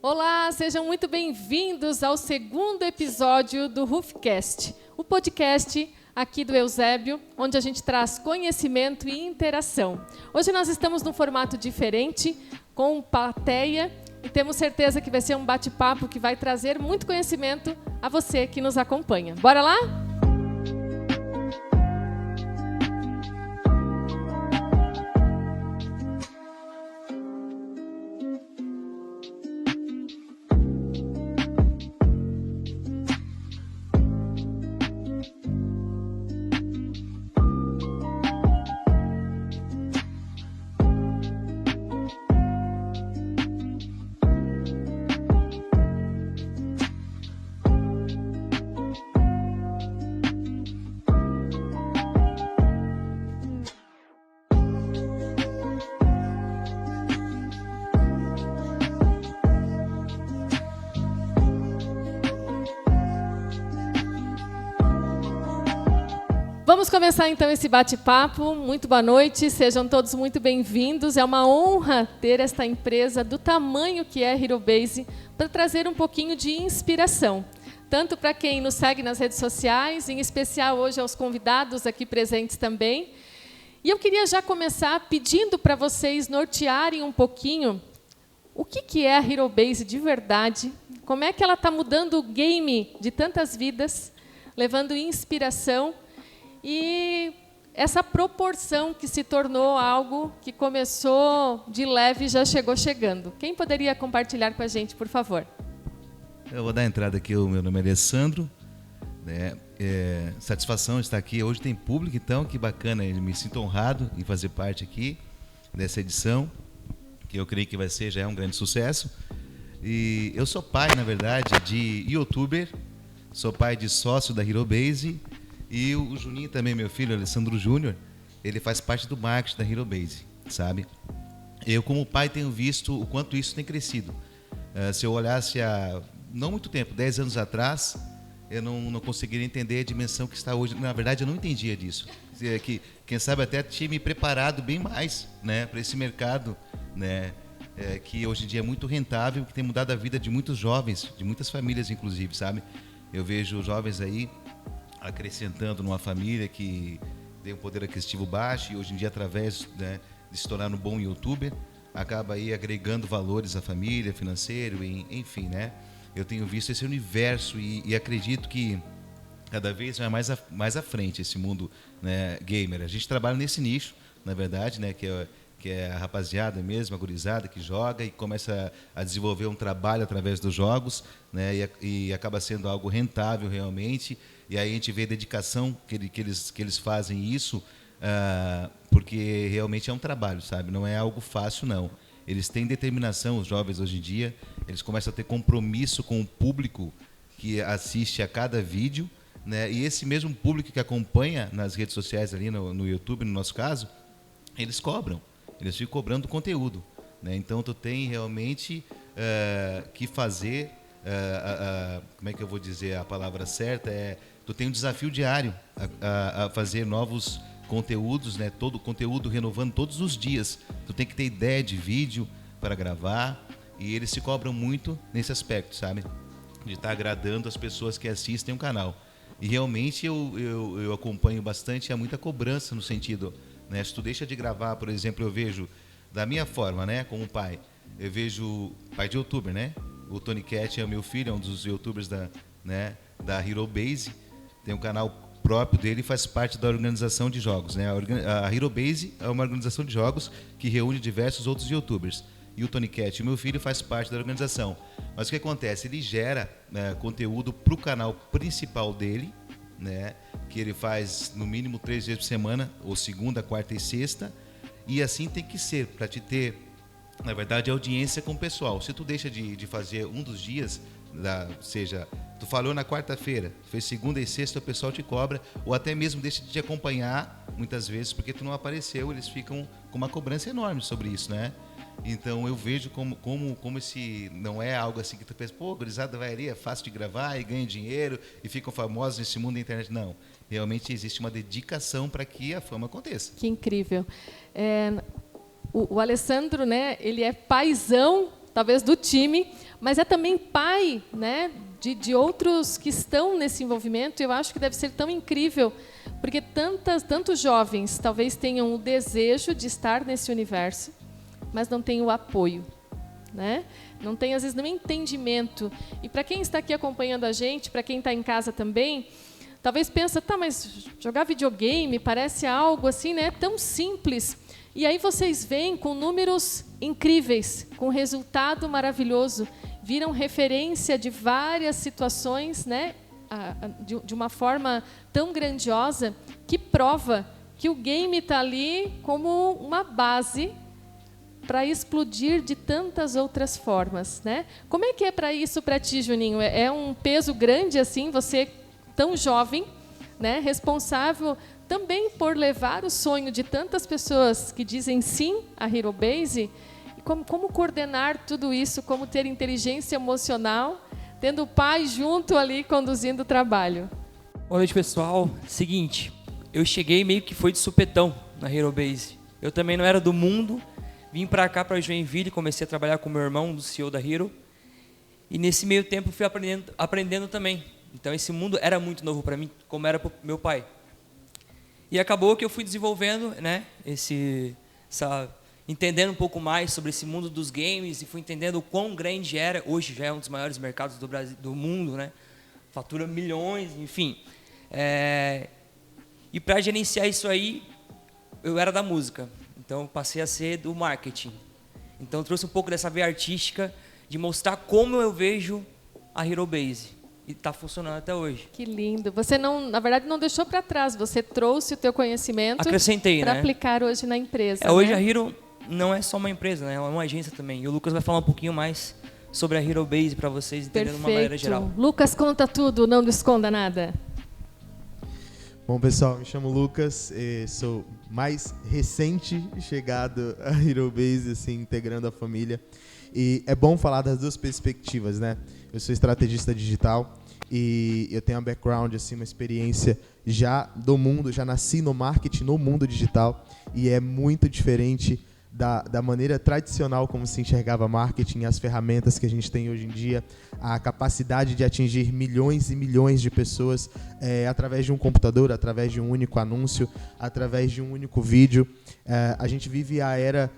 Olá, sejam muito bem-vindos ao segundo episódio do RUFcast, o podcast aqui do Eusébio, onde a gente traz conhecimento e interação. Hoje nós estamos num formato diferente, com plateia, e temos certeza que vai ser um bate-papo que vai trazer muito conhecimento a você que nos acompanha. Bora lá? Vamos começar então esse bate-papo. Muito boa noite, sejam todos muito bem-vindos. É uma honra ter esta empresa do tamanho que é HeroBase para trazer um pouquinho de inspiração, tanto para quem nos segue nas redes sociais, em especial hoje aos convidados aqui presentes também. E eu queria já começar pedindo para vocês nortearem um pouquinho o que é a HeroBase de verdade, como é que ela está mudando o game de tantas vidas, levando inspiração. E essa proporção que se tornou algo que começou de leve e já chegou chegando. Quem poderia compartilhar com a gente, por favor? Eu vou dar a entrada aqui, o meu nome é Alessandro. Satisfação estar aqui. Hoje tem público, então, que bacana. Eu me sinto honrado em fazer parte aqui dessa edição, que eu creio que vai ser, já é um grande sucesso. E eu sou pai, na verdade, de youtuber, sou pai de sócio da HeroBase. E o Juninho também, meu filho, Alessandro Júnior, ele faz parte do marketing da HeroBase, sabe? Eu, como pai, tenho visto o quanto isso tem crescido. Se eu olhasse há não muito tempo, 10 anos atrás, eu não conseguiria entender a dimensão que está hoje. Na verdade, eu não entendia disso. Que, quem sabe até tinha me preparado bem mais, né, para esse mercado, né, que hoje em dia é muito rentável, que tem mudado a vida de muitos jovens, de muitas famílias, inclusive, sabe? Eu vejo jovens aí acrescentando numa família que tem um poder aquisitivo baixo e hoje em dia, através, né, de se tornar um bom youtuber, acaba aí agregando valores à família, financeiro, enfim, né? Eu tenho visto esse universo e acredito que cada vez vai mais à frente esse mundo, né, gamer. A gente trabalha nesse nicho, na verdade, né, que é a rapaziada mesmo, a gurizada que joga e começa a desenvolver um trabalho através dos jogos, né, e acaba sendo algo rentável realmente. E aí a gente vê a dedicação que eles fazem isso, porque realmente é um trabalho, sabe? Não é algo fácil, não. Eles têm determinação, os jovens hoje em dia, eles começam a ter compromisso com o público que assiste a cada vídeo, né? E esse mesmo público que acompanha nas redes sociais, ali no YouTube, no nosso caso, eles cobram, eles ficam cobrando conteúdo, né? Então, tu tem realmente que fazer, como é que eu vou dizer a palavra certa, tu tem um desafio diário a fazer novos conteúdos, né? Todo o conteúdo renovando todos os dias. Tu tem que ter ideia de vídeo para gravar e eles se cobram muito nesse aspecto, sabe? De estar agradando as pessoas que assistem o canal. E realmente eu acompanho bastante, há muita cobrança no sentido, né? Se tu deixa de gravar, por exemplo, eu vejo da minha forma, né? Como pai, eu vejo pai de youtuber, né? O Tony Cat é o meu filho, é um dos youtubers da HeroBase. Tem um canal próprio dele e faz parte da organização de jogos, né? A HeroBase é uma organização de jogos que reúne diversos outros youtubers. E o Tony Cat, o meu filho, faz parte da organização. Mas o que acontece? Ele gera, né, conteúdo para o canal principal dele, né? Que ele faz no mínimo 3 vezes por semana, ou segunda, quarta e sexta. E assim tem que ser, para te ter, na verdade, audiência com o pessoal. Se tu deixa de fazer um dos dias, seja, tu falou na quarta-feira, fez segunda e sexta, o pessoal te cobra, ou até mesmo deixa de te acompanhar, muitas vezes, porque tu não apareceu, eles ficam com uma cobrança enorme sobre isso, né? Então eu vejo como esse não é algo assim que tu pensa, pô, gurizada vai ali, é fácil de gravar e ganha dinheiro e ficam famosos nesse mundo da internet. Não, realmente existe uma dedicação para que a fama aconteça. Que incrível. O Alessandro, né, ele é paizão talvez do time, mas é também pai, né, de outros que estão nesse envolvimento. Eu acho que deve ser tão incrível, porque tantos jovens talvez tenham o desejo de estar nesse universo, mas não têm o apoio, né? Não tem, às vezes, nem entendimento. E para quem está aqui acompanhando a gente, para quem está em casa também, talvez pensa, tá, mas jogar videogame parece algo assim, né, tão simples. E aí vocês vêm com números incríveis, com resultado maravilhoso, viram referência de várias situações, né, de uma forma tão grandiosa, que prova que o game está ali como uma base para explodir de tantas outras formas, né? Como é que é para isso para ti, Juninho? É um peso grande assim, você tão jovem, né, responsável também por levar o sonho de tantas pessoas que dizem sim à Hero Base. Como coordenar tudo isso, como ter inteligência emocional, tendo o pai junto ali conduzindo o trabalho? Boa noite, pessoal. Seguinte, eu cheguei meio que foi de supetão na Hero Base. Eu também não era do mundo, vim para cá, para Joinville, comecei a trabalhar com meu irmão, do CEO da Hero, e nesse meio tempo fui aprendendo também. Então esse mundo era muito novo para mim, como era para meu pai. E acabou que eu fui desenvolvendo, né, entendendo um pouco mais sobre esse mundo dos games, e fui entendendo o quão grande era. Hoje já é um dos maiores mercados do Brasil, do mundo, né? Fatura milhões, enfim. E para gerenciar isso aí, eu era da música, então eu passei a ser do marketing. Então eu trouxe um pouco dessa veia artística de mostrar como eu vejo a Hero Base. E está funcionando até hoje. Que lindo. Você, não, na verdade, não deixou para trás. Você trouxe o teu conhecimento para aplicar hoje na empresa. Hoje a Hero não é só uma empresa, né? Ela é uma agência também. E o Lucas vai falar um pouquinho mais sobre a Hero Base para vocês entenderem de uma maneira geral. Lucas, conta tudo, não esconda nada. Bom, pessoal, me chamo Lucas, sou mais recente chegado à Hero Base, assim, integrando a família. E é bom falar das duas perspectivas, né? Eu sou estrategista digital e eu tenho um background, assim, uma experiência já do mundo, já nasci no marketing, no mundo digital, e é muito diferente da maneira tradicional como se enxergava marketing, as ferramentas que a gente tem hoje em dia, a capacidade de atingir milhões e milhões de pessoas através de um computador, através de um único anúncio, através de um único vídeo. A gente vive a era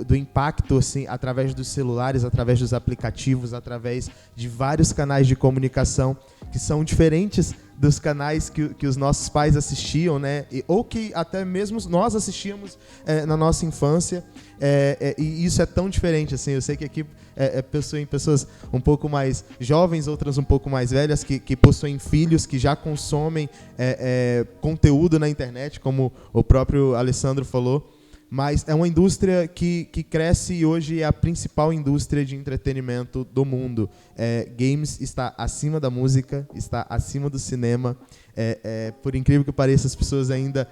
do impacto, assim, através dos celulares, através dos aplicativos, através de vários canais de comunicação que são diferentes dos canais que os nossos pais assistiam, né? Ou que até mesmo nós assistíamos na nossa infância. E isso é tão diferente, assim. Eu sei que aqui possuem pessoas um pouco mais jovens, outras um pouco mais velhas, que possuem filhos, que já consomem conteúdo na internet, como o próprio Alessandro falou. Mas é uma indústria que cresce e hoje é a principal indústria de entretenimento do mundo. Games está acima da música, está acima do cinema. Por incrível que pareça, as pessoas ainda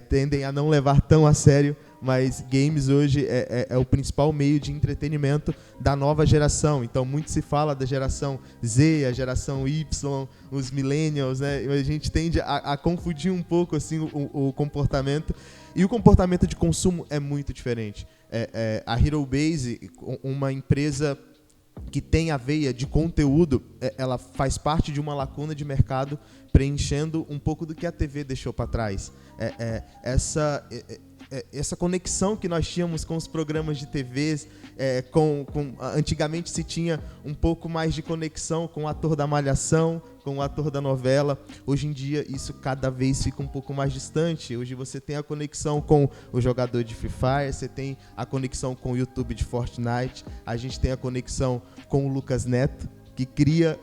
tendem a não levar tão a sério, mas games hoje é o principal meio de entretenimento da nova geração. Então, muito se fala da geração Z, a geração Y, os millennials, né? A gente tende a confundir um pouco assim, o comportamento. E o comportamento de consumo é muito diferente. A Hero Base, uma empresa que tem a veia de conteúdo, ela faz parte de uma lacuna de mercado, preenchendo um pouco do que a TV deixou para trás. Essa conexão que nós tínhamos com os programas de TVs, antigamente se tinha um pouco mais de conexão com o ator da Malhação, com o ator da novela. Hoje em dia isso cada vez fica um pouco mais distante. Hoje você tem a conexão com o jogador de Free Fire, você tem a conexão com o YouTube de Fortnite, a gente tem a conexão com o Lucas Neto, que cria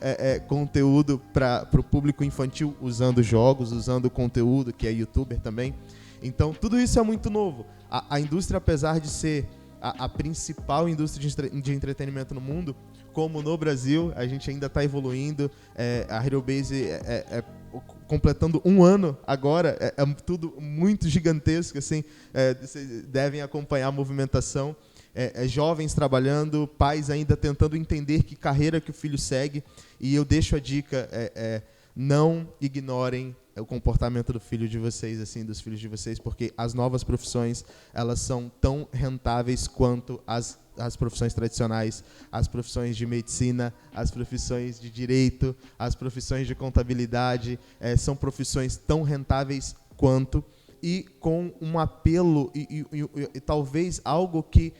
conteúdo para o público infantil usando jogos, usando conteúdo, que é youtuber também. Então, tudo isso é muito novo. A indústria, apesar de ser a principal indústria de entretenimento no mundo, como no Brasil, a gente ainda está evoluindo. A Hero Base completando 1 ano agora, é tudo muito gigantesco, assim, vocês devem acompanhar a movimentação. Jovens trabalhando, pais ainda tentando entender que carreira que o filho segue. E eu deixo a dica, não ignorem o comportamento do filho de vocês, assim, dos filhos de vocês, porque as novas profissões, elas são tão rentáveis quanto as profissões tradicionais, as profissões de medicina, as profissões de direito, as profissões de contabilidade, são profissões tão rentáveis quanto, e com um apelo e talvez algo que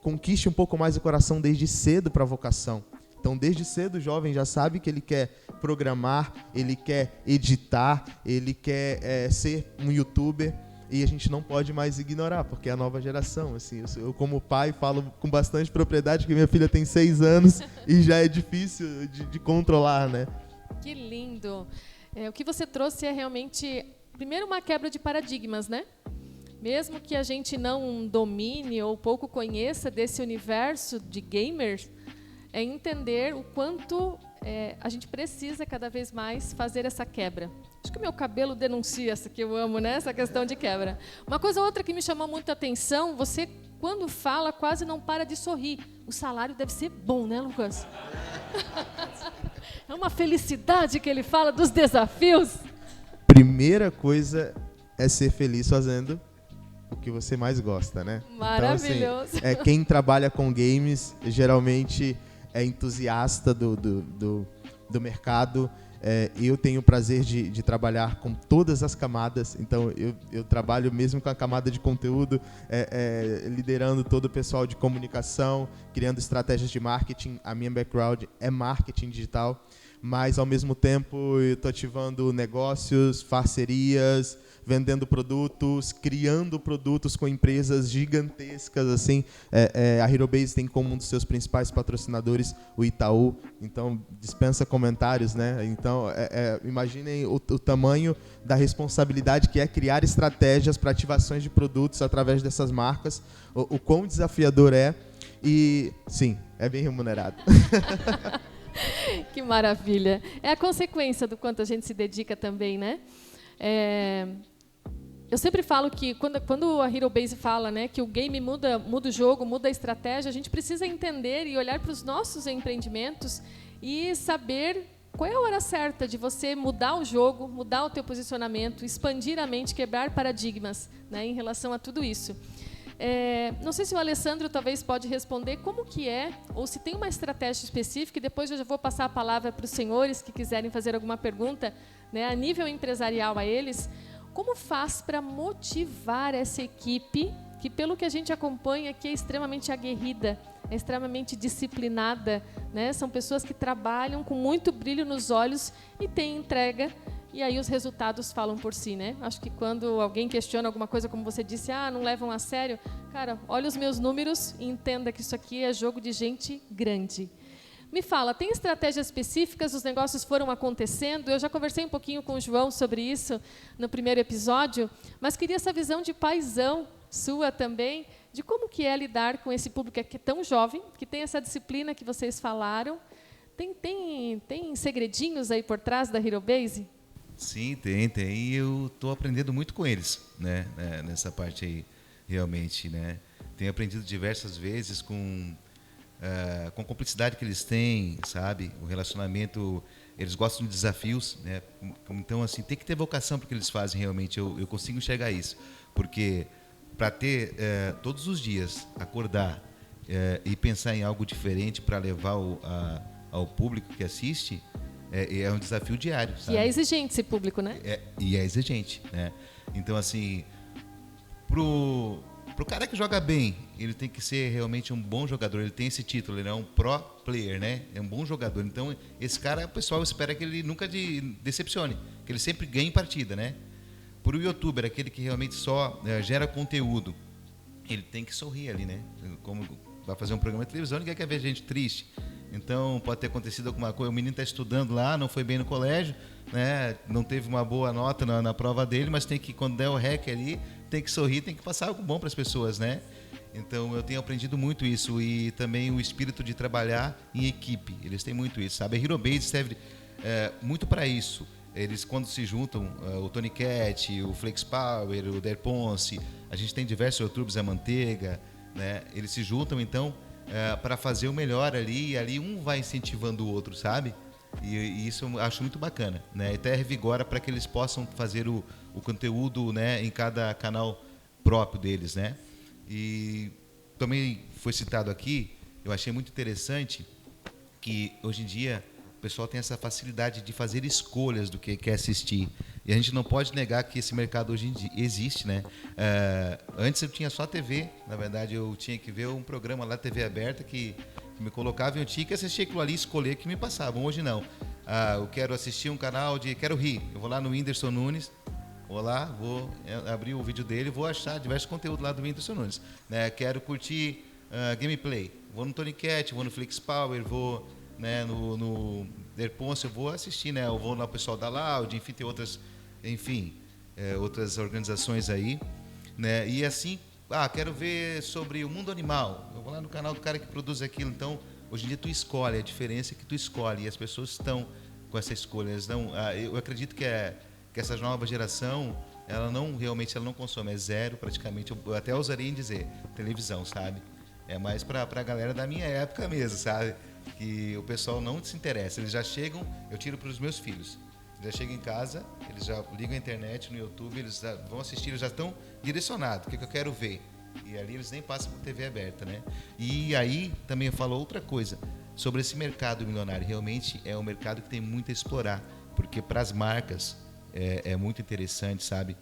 conquiste um pouco mais o coração desde cedo para a vocação. Então, desde cedo, o jovem já sabe que ele quer programar, ele quer editar, ele quer ser um youtuber, e a gente não pode mais ignorar, porque é a nova geração. Assim, eu, como pai, falo com bastante propriedade que minha filha tem 6 anos e já é difícil de controlar, né? Que lindo! O que você trouxe é realmente, primeiro, uma quebra de paradigmas, né? Mesmo que a gente não domine ou pouco conheça desse universo de gamers, é entender o quanto a gente precisa cada vez mais fazer essa quebra. Acho que o meu cabelo denuncia essa que eu amo, né? Essa questão de quebra. Uma coisa ou outra que me chamou muita atenção, você, quando fala, quase não para de sorrir. O salário deve ser bom, né, Lucas? É uma felicidade que ele fala dos desafios. Primeira coisa é ser feliz fazendo o que você mais gosta, né? Maravilhoso. Então, assim, quem trabalha com games geralmente é entusiasta do mercado. Eu tenho o prazer de trabalhar com todas as camadas, então eu trabalho mesmo com a camada de conteúdo, liderando todo o pessoal de comunicação, criando estratégias de marketing. A minha background é marketing digital, mas ao mesmo tempo eu estou ativando negócios, parcerias, vendendo produtos, criando produtos com empresas gigantescas, assim. A HeroBase tem como um dos seus principais patrocinadores o Itaú, então dispensa comentários, né? Então, imaginem o tamanho da responsabilidade que é criar estratégias para ativações de produtos através dessas marcas, o quão desafiador é, e sim, é bem remunerado. Que maravilha. É a consequência do quanto a gente se dedica também, né? Eu sempre falo que quando a HeroBase fala, né, que o game muda o jogo, muda a estratégia, a gente precisa entender e olhar para os nossos empreendimentos e saber qual é a hora certa de você mudar o jogo, mudar o teu posicionamento, expandir a mente, quebrar paradigmas, né, em relação a tudo isso. Não sei se o Alessandro talvez pode responder como que é, ou se tem uma estratégia específica, e depois eu já vou passar a palavra para os senhores que quiserem fazer alguma pergunta, né, a nível empresarial a eles. Como faz para motivar essa equipe, que pelo que a gente acompanha aqui é extremamente aguerrida, é extremamente disciplinada, né? São pessoas que trabalham com muito brilho nos olhos e têm entrega, e aí os resultados falam por si, né? Acho que quando alguém questiona alguma coisa, como você disse, não levam a sério, cara, olha os meus números e entenda que isso aqui é jogo de gente grande. Me fala, tem estratégias específicas? Os negócios foram acontecendo? Eu já conversei um pouquinho com o João sobre isso no primeiro episódio, mas queria essa visão de paizão sua também, de como que é lidar com esse público que é tão jovem, que tem essa disciplina que vocês falaram. Tem segredinhos aí por trás da HeroBase? Sim, tem. E eu estou aprendendo muito com eles, né? Nessa parte aí, realmente, né? Tenho aprendido diversas vezes com a cumplicidade que eles têm, sabe? O relacionamento, eles gostam de desafios, né? Então, assim, tem que ter vocação para o que eles fazem realmente. Eu consigo enxergar isso, porque para ter todos os dias, acordar e pensar em algo diferente para levar ao público que assiste, é um desafio diário, sabe? E é exigente esse público, né? E é exigente, né? Então, assim, pro cara que joga bem, ele tem que ser realmente um bom jogador. Ele tem esse título, ele é um pro player, né? É um bom jogador. Então, esse cara, o pessoal espera que ele nunca decepcione, que ele sempre ganhe partida, né? Para o youtuber, aquele que realmente só gera conteúdo, ele tem que sorrir ali, né? Como vai fazer um programa de televisão, ninguém quer ver gente triste. Então, pode ter acontecido alguma coisa, o menino está estudando lá, não foi bem no colégio, né? Não teve uma boa nota na prova dele, mas tem que, quando der o REC ali, tem que sorrir, tem que passar algo bom para as pessoas, né? Então, eu tenho aprendido muito isso, e também o espírito de trabalhar em equipe. Eles têm muito isso, sabe? A HeroBase serve muito para isso. Eles, quando se juntam, o Tony Cat, o Flex Power, o Der Ponce, a gente tem diversos youtubers, a Manteiga, né? Eles se juntam, então, para fazer o melhor ali, e ali um vai incentivando o outro, sabe? E isso eu acho muito bacana, né? Até revigora para que eles possam fazer o conteúdo, né, em cada canal próprio deles, né? E também foi citado aqui, eu achei muito interessante que hoje em dia o pessoal tem essa facilidade de fazer escolhas do que quer assistir. E a gente não pode negar que esse mercado hoje em dia existe, né? Antes eu tinha só TV, na verdade eu tinha que ver um programa lá, TV aberta, que me colocava e eu tinha que assistir aquilo ali, escolher que me passavam. Hoje não. Eu quero assistir um canal quero rir. Eu vou lá no Whindersson Nunes, vou abrir o vídeo dele, vou achar diversos conteúdos lá do Whindersson Nunes. Né? Quero curtir gameplay. Vou no Tony Cat, vou no Flix Power, vou, né, no Derponce, eu vou assistir, né? Eu vou lá o pessoal da Loud, enfim, tem outras, outras organizações aí, né? E assim, quero ver sobre o mundo animal. Eu vou lá no canal do cara que produz aquilo. Então, hoje em dia tu escolhe, a diferença é que tu escolhe e as pessoas estão com essa escolha. Eu acredito que essa nova geração, ela não consome, é zero praticamente. Eu até ousaria em dizer, televisão, sabe? É mais para a galera da minha época mesmo, sabe? Que o pessoal não se interessa. Eles já chegam, eu tiro para os meus filhos. Eles já chegam em casa, eles já ligam a internet no YouTube, eles já vão assistir, eles já estão direcionados, o que eu quero ver. E ali eles nem passam por TV aberta, né? E aí também falou outra coisa, sobre esse mercado milionário. Realmente é um mercado que tem muito a explorar, porque para as marcas é muito interessante, sabe?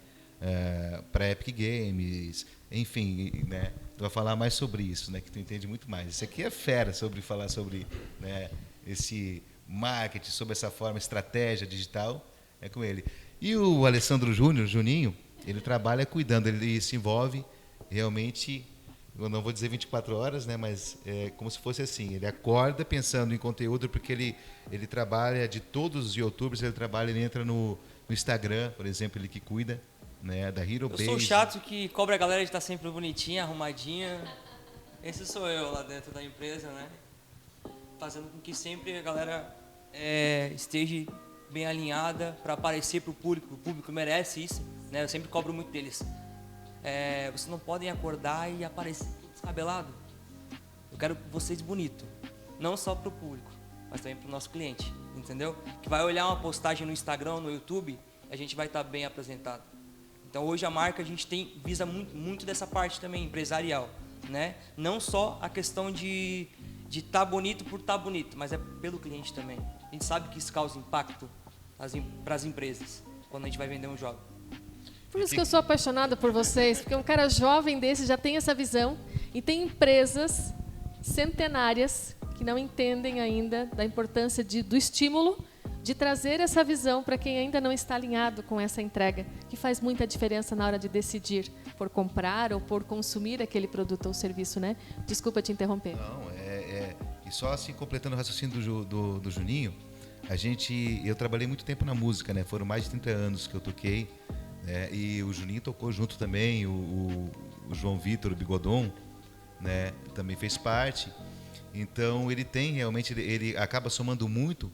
Para Epic Games, enfim, né? Tu vai falar mais sobre isso, né? Que tu entende muito mais. Isso aqui é fera sobre falar sobre, né, esse marketing, sobre essa forma, estratégia digital, é com ele. E o Alessandro Júnior, Juninho, ele trabalha cuidando, ele se envolve realmente, eu não vou dizer 24 horas, né, mas é como se fosse assim, ele acorda pensando em conteúdo, porque ele trabalha de todos os youtubers, ele entra no Instagram, por exemplo, ele que cuida, né, da Hero Base. Eu sou o chato que cobra a galera de estar sempre bonitinha, arrumadinha. Esse sou eu lá dentro da empresa, né? Fazendo com que sempre a galera esteja bem alinhada para aparecer para o público merece isso, né? Eu sempre cobro muito deles. Vocês não podem acordar e aparecer descabelado. Eu quero vocês bonitos, não só para o público, mas também para o nosso cliente, entendeu? Que vai olhar uma postagem no Instagram, no YouTube, a gente vai estar bem apresentado. Então hoje a marca a gente visa muito dessa parte também empresarial, né? Não só a questão de estar bonito por estar bonito, mas é pelo cliente também. A gente sabe que isso causa impacto para as empresas quando a gente vai vender um jogo. Por isso que eu sou apaixonada por vocês, porque um cara jovem desse já tem essa visão e tem empresas centenárias que não entendem ainda da importância do estímulo de trazer essa visão para quem ainda não está alinhado com essa entrega, que faz muita diferença na hora de decidir por comprar ou por consumir aquele produto ou serviço, né? Desculpa te interromper. Não, e só assim, completando o raciocínio do Juninho, eu trabalhei muito tempo na música, né? Foram mais de 30 anos que eu toquei, né? E o Juninho tocou junto também, o João Vitor, o Bigodon, né? Também fez parte. Então ele ele acaba somando muito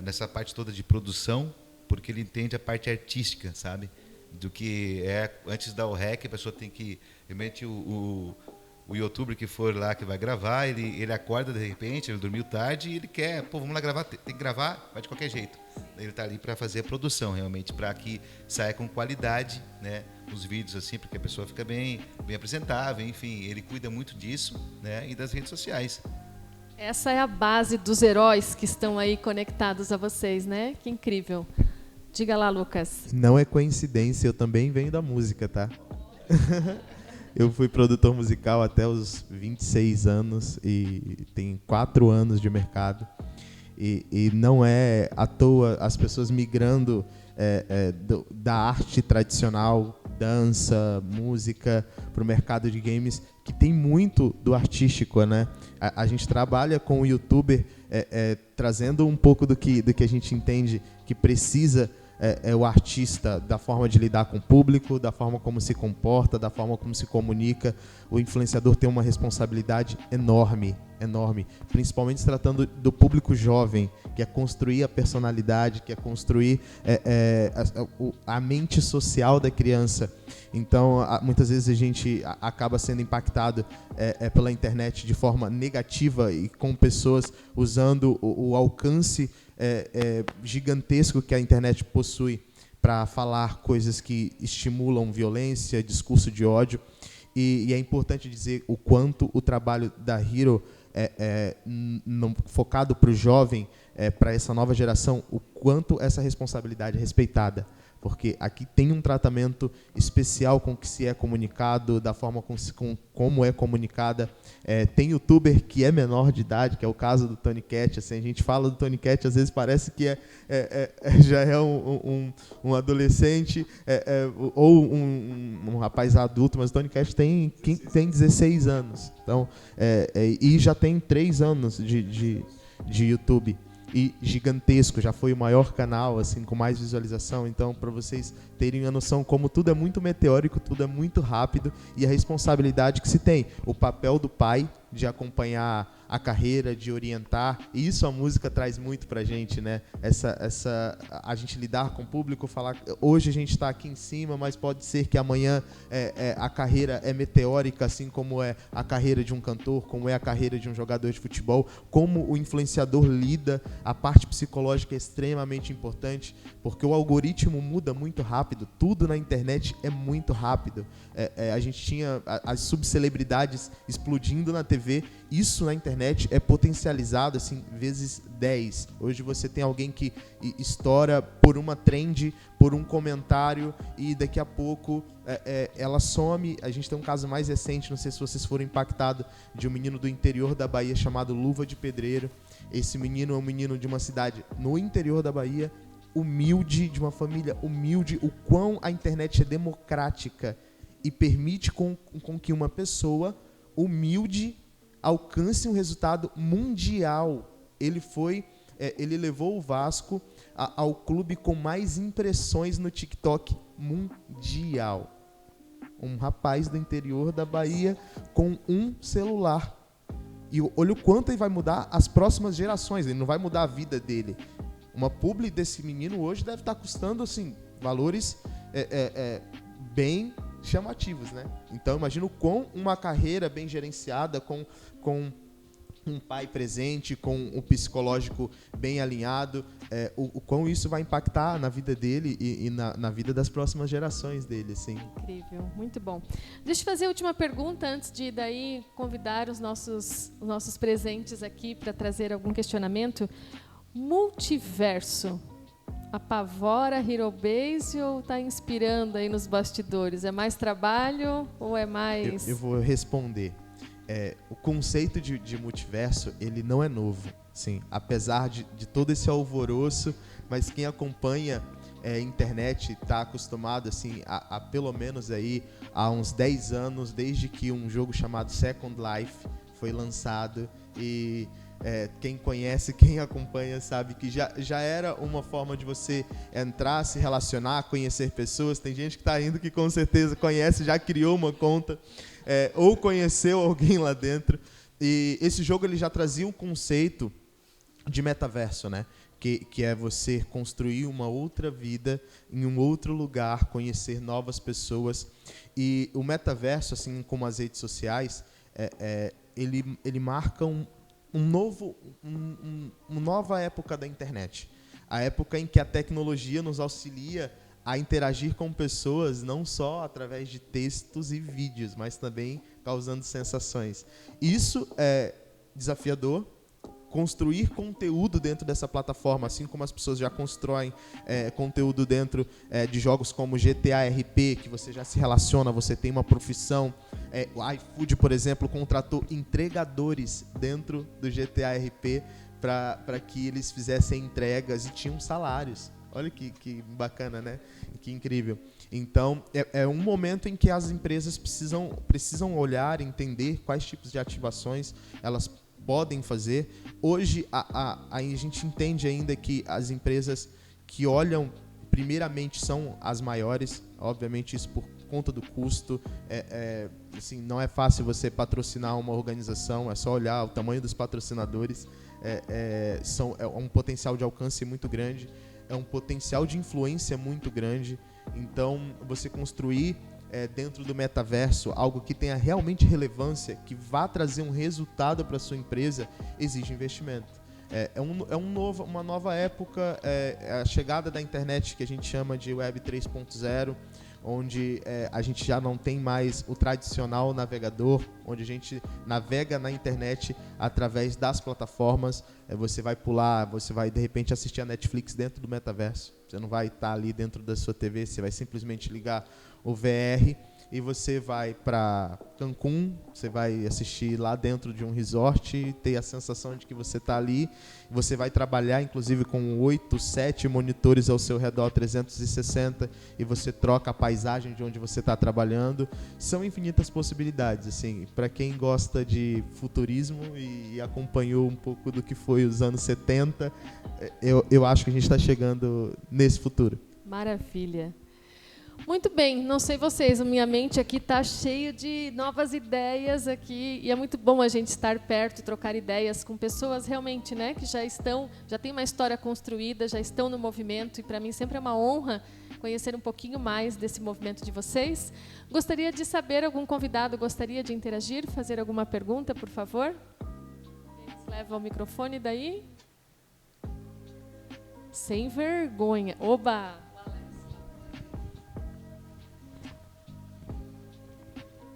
nessa parte toda de produção, porque ele entende a parte artística, sabe? Do que antes de dar o rec, a pessoa tem que, realmente, o youtuber que for lá, que vai gravar, ele acorda de repente, ele dormiu tarde e ele quer, vamos lá gravar, tem que gravar, vai de qualquer jeito. Ele está ali para fazer a produção, realmente, para que saia com qualidade, né, os vídeos, assim, porque a pessoa fica bem apresentável, enfim, ele cuida muito disso, né, e das redes sociais. Essa é a base dos heróis que estão aí conectados a vocês, né? Que incrível. Diga lá, Lucas. Não é coincidência, eu também venho da música, tá? Eu fui produtor musical até os 26 anos e tenho 4 anos de mercado. E não é à toa as pessoas migrando da arte tradicional, dança, música, para o mercado de games, que tem muito do artístico, né? A gente trabalha com o youtuber trazendo um pouco do que a gente entende que precisa o artista, da forma de lidar com o público, da forma como se comporta, da forma como se comunica. O influenciador tem uma responsabilidade enorme enorme, principalmente se tratando do público jovem, que é construir a personalidade, que é construir a mente social da criança. Então, muitas vezes a gente acaba sendo impactado pela internet de forma negativa e com pessoas usando o alcance gigantesco que a internet possui para falar coisas que estimulam violência, discurso de ódio. E é importante dizer o quanto o trabalho da Hero focado para o jovem, para essa nova geração, o quanto essa responsabilidade é respeitada. Porque aqui tem um tratamento especial com o que se é comunicado, da forma como é comunicada. Tem youtuber que é menor de idade, que é o caso do Tony Cat. Assim, a gente fala do Tony Cat, às vezes parece que já é um adolescente ou um rapaz adulto, mas o Tony Cat tem 16 anos. Então, e já tem 3 anos de YouTube. E gigantesco, já foi o maior canal assim com mais visualização. Então, para vocês terem a noção como tudo é muito meteórico, tudo é muito rápido, e a responsabilidade que se tem, o papel do pai de acompanhar a carreira, de orientar, e isso a música traz muito pra gente, né? A gente lidar com o público, falar, hoje a gente está aqui em cima, mas pode ser que amanhã a carreira é meteórica, assim como é a carreira de um cantor, como é a carreira de um jogador de futebol, como o influenciador lida, a parte psicológica é extremamente importante, porque o algoritmo muda muito rápido, tudo na internet é muito rápido. A gente tinha as subcelebridades explodindo na TV, isso na internet é potencializado assim, vezes 10. Hoje você tem alguém que estoura por uma trend, por um comentário, e daqui a pouco ela some. A gente tem um caso mais recente, não sei se vocês foram impactados, de um menino do interior da Bahia chamado Luva de Pedreiro. Esse menino é um menino de uma cidade no interior da Bahia, humilde, de uma família humilde. O quão a internet é democrática e permite com que uma pessoa humilde alcance um resultado mundial. Ele levou o Vasco ao clube com mais impressões no TikTok mundial. Um rapaz do interior da Bahia com um celular. E olha o quanto ele vai mudar as próximas gerações. Ele não vai mudar a vida dele. Uma publi desse menino hoje deve estar custando assim, valores bem chamativos, né? Então imagina o quão uma carreira bem gerenciada, com um pai presente, com o psicológico bem alinhado, o quão isso vai impactar na vida dele e na vida das próximas gerações dele, assim. Incrível, muito bom. Deixa eu fazer a última pergunta antes de daí convidar os nossos presentes aqui para trazer algum questionamento. Multiverso apavora a Herobase ou está inspirando aí nos bastidores? É mais trabalho ou é mais... Eu vou responder. O conceito de multiverso, ele não é novo, sim, apesar de todo esse alvoroço, mas quem acompanha a internet está acostumado assim, a pelo menos aí, há uns 10 anos, desde que um jogo chamado Second Life foi lançado, e quem conhece, quem acompanha sabe que já era uma forma de você entrar, se relacionar, conhecer pessoas. Tem gente que está indo que com certeza conhece, já criou uma conta, ou conheceu alguém lá dentro. E esse jogo ele já trazia um conceito de metaverso, né? Que é você construir uma outra vida em um outro lugar, conhecer novas pessoas. E o metaverso, assim como as redes sociais, ele marca uma nova época da internet. A época em que a tecnologia nos auxilia a interagir com pessoas, não só através de textos e vídeos, mas também causando sensações. Isso é desafiador. Construir conteúdo dentro dessa plataforma, assim como as pessoas já constroem conteúdo dentro de jogos como GTA RP, que você já se relaciona, você tem uma profissão. O iFood, por exemplo, contratou entregadores dentro do GTA RP para que eles fizessem entregas e tinham salários. Olha que bacana, né? Que incrível. Então, é um momento em que as empresas precisam olhar, entender quais tipos de ativações elas podem fazer. Hoje, a gente entende ainda que as empresas que olham primeiramente são as maiores, obviamente isso conta do custo. Assim, não é fácil você patrocinar uma organização, é só olhar o tamanho dos patrocinadores. É um potencial de alcance muito grande, é um potencial de influência muito grande. Então, você construir dentro do metaverso algo que tenha realmente relevância, que vá trazer um resultado para a sua empresa, exige investimento. Uma nova época, a chegada da internet que a gente chama de Web 3.0, onde a gente já não tem mais o tradicional navegador, onde a gente navega na internet através das plataformas. Você vai pular, você vai de repente assistir a Netflix dentro do metaverso. Você não vai estar ali dentro da sua TV, você vai simplesmente ligar o VR e você vai para Cancún, você vai assistir lá dentro de um resort, ter a sensação de que você está ali. Você vai trabalhar, inclusive, com 8, 7 monitores ao seu redor, 360, e você troca a paisagem de onde você está trabalhando. São infinitas possibilidades. Assim, para quem gosta de futurismo e acompanhou um pouco do que foi os anos 70, eu acho que a gente está chegando nesse futuro. Maravilha. Muito bem, não sei vocês, a minha mente aqui está cheia de novas ideias aqui, e é muito bom a gente estar perto e trocar ideias com pessoas realmente, né, que já têm uma história construída, já estão no movimento, e para mim sempre é uma honra conhecer um pouquinho mais desse movimento de vocês. Gostaria de saber, algum convidado gostaria de interagir, fazer alguma pergunta, por favor? Leva o microfone daí. Sem vergonha. Oba!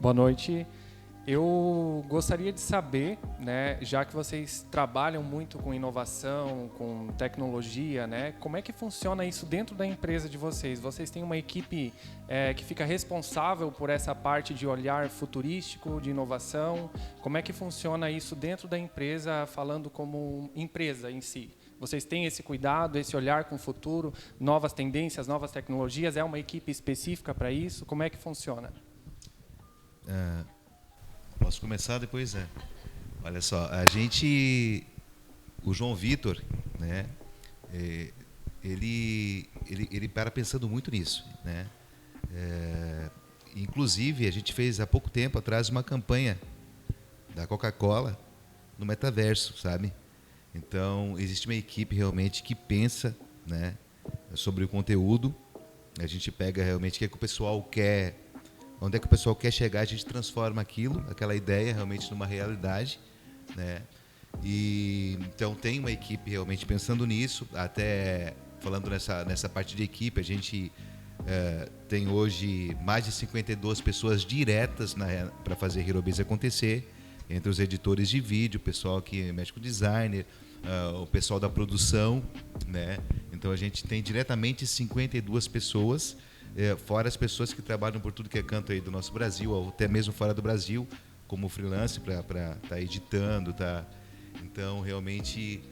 Boa noite. Eu gostaria de saber, né, já que vocês trabalham muito com inovação, com tecnologia, né, como é que funciona isso dentro da empresa de vocês? Vocês têm uma equipe que fica responsável por essa parte de olhar futurístico, de inovação? Como é que funciona isso dentro da empresa, falando como empresa em si? Vocês têm esse cuidado, esse olhar com o futuro, novas tendências, novas tecnologias? É uma equipe específica para isso? Como é que funciona? Posso começar depois? Olha só, o João Vitor, né, ele para pensando muito nisso, né? Inclusive, a gente fez há pouco tempo atrás uma campanha da Coca-Cola no metaverso, sabe? Então, existe uma equipe realmente que pensa, né, sobre o conteúdo. A gente pega realmente o que é que o pessoal quer. Onde é que o pessoal quer chegar, a gente transforma aquela ideia realmente numa realidade, né? E então tem uma equipe realmente pensando nisso. Até falando nessa parte de equipe, a gente tem hoje mais de 52 pessoas diretas para fazer HeroBase acontecer, entre os editores de vídeo, o pessoal que mexe com designer, o pessoal da produção, né? Então a gente tem diretamente 52 pessoas. Fora as pessoas que trabalham por tudo que é canto aí do nosso Brasil, ou até mesmo fora do Brasil, como freelance, para estar editando. Então, realmente,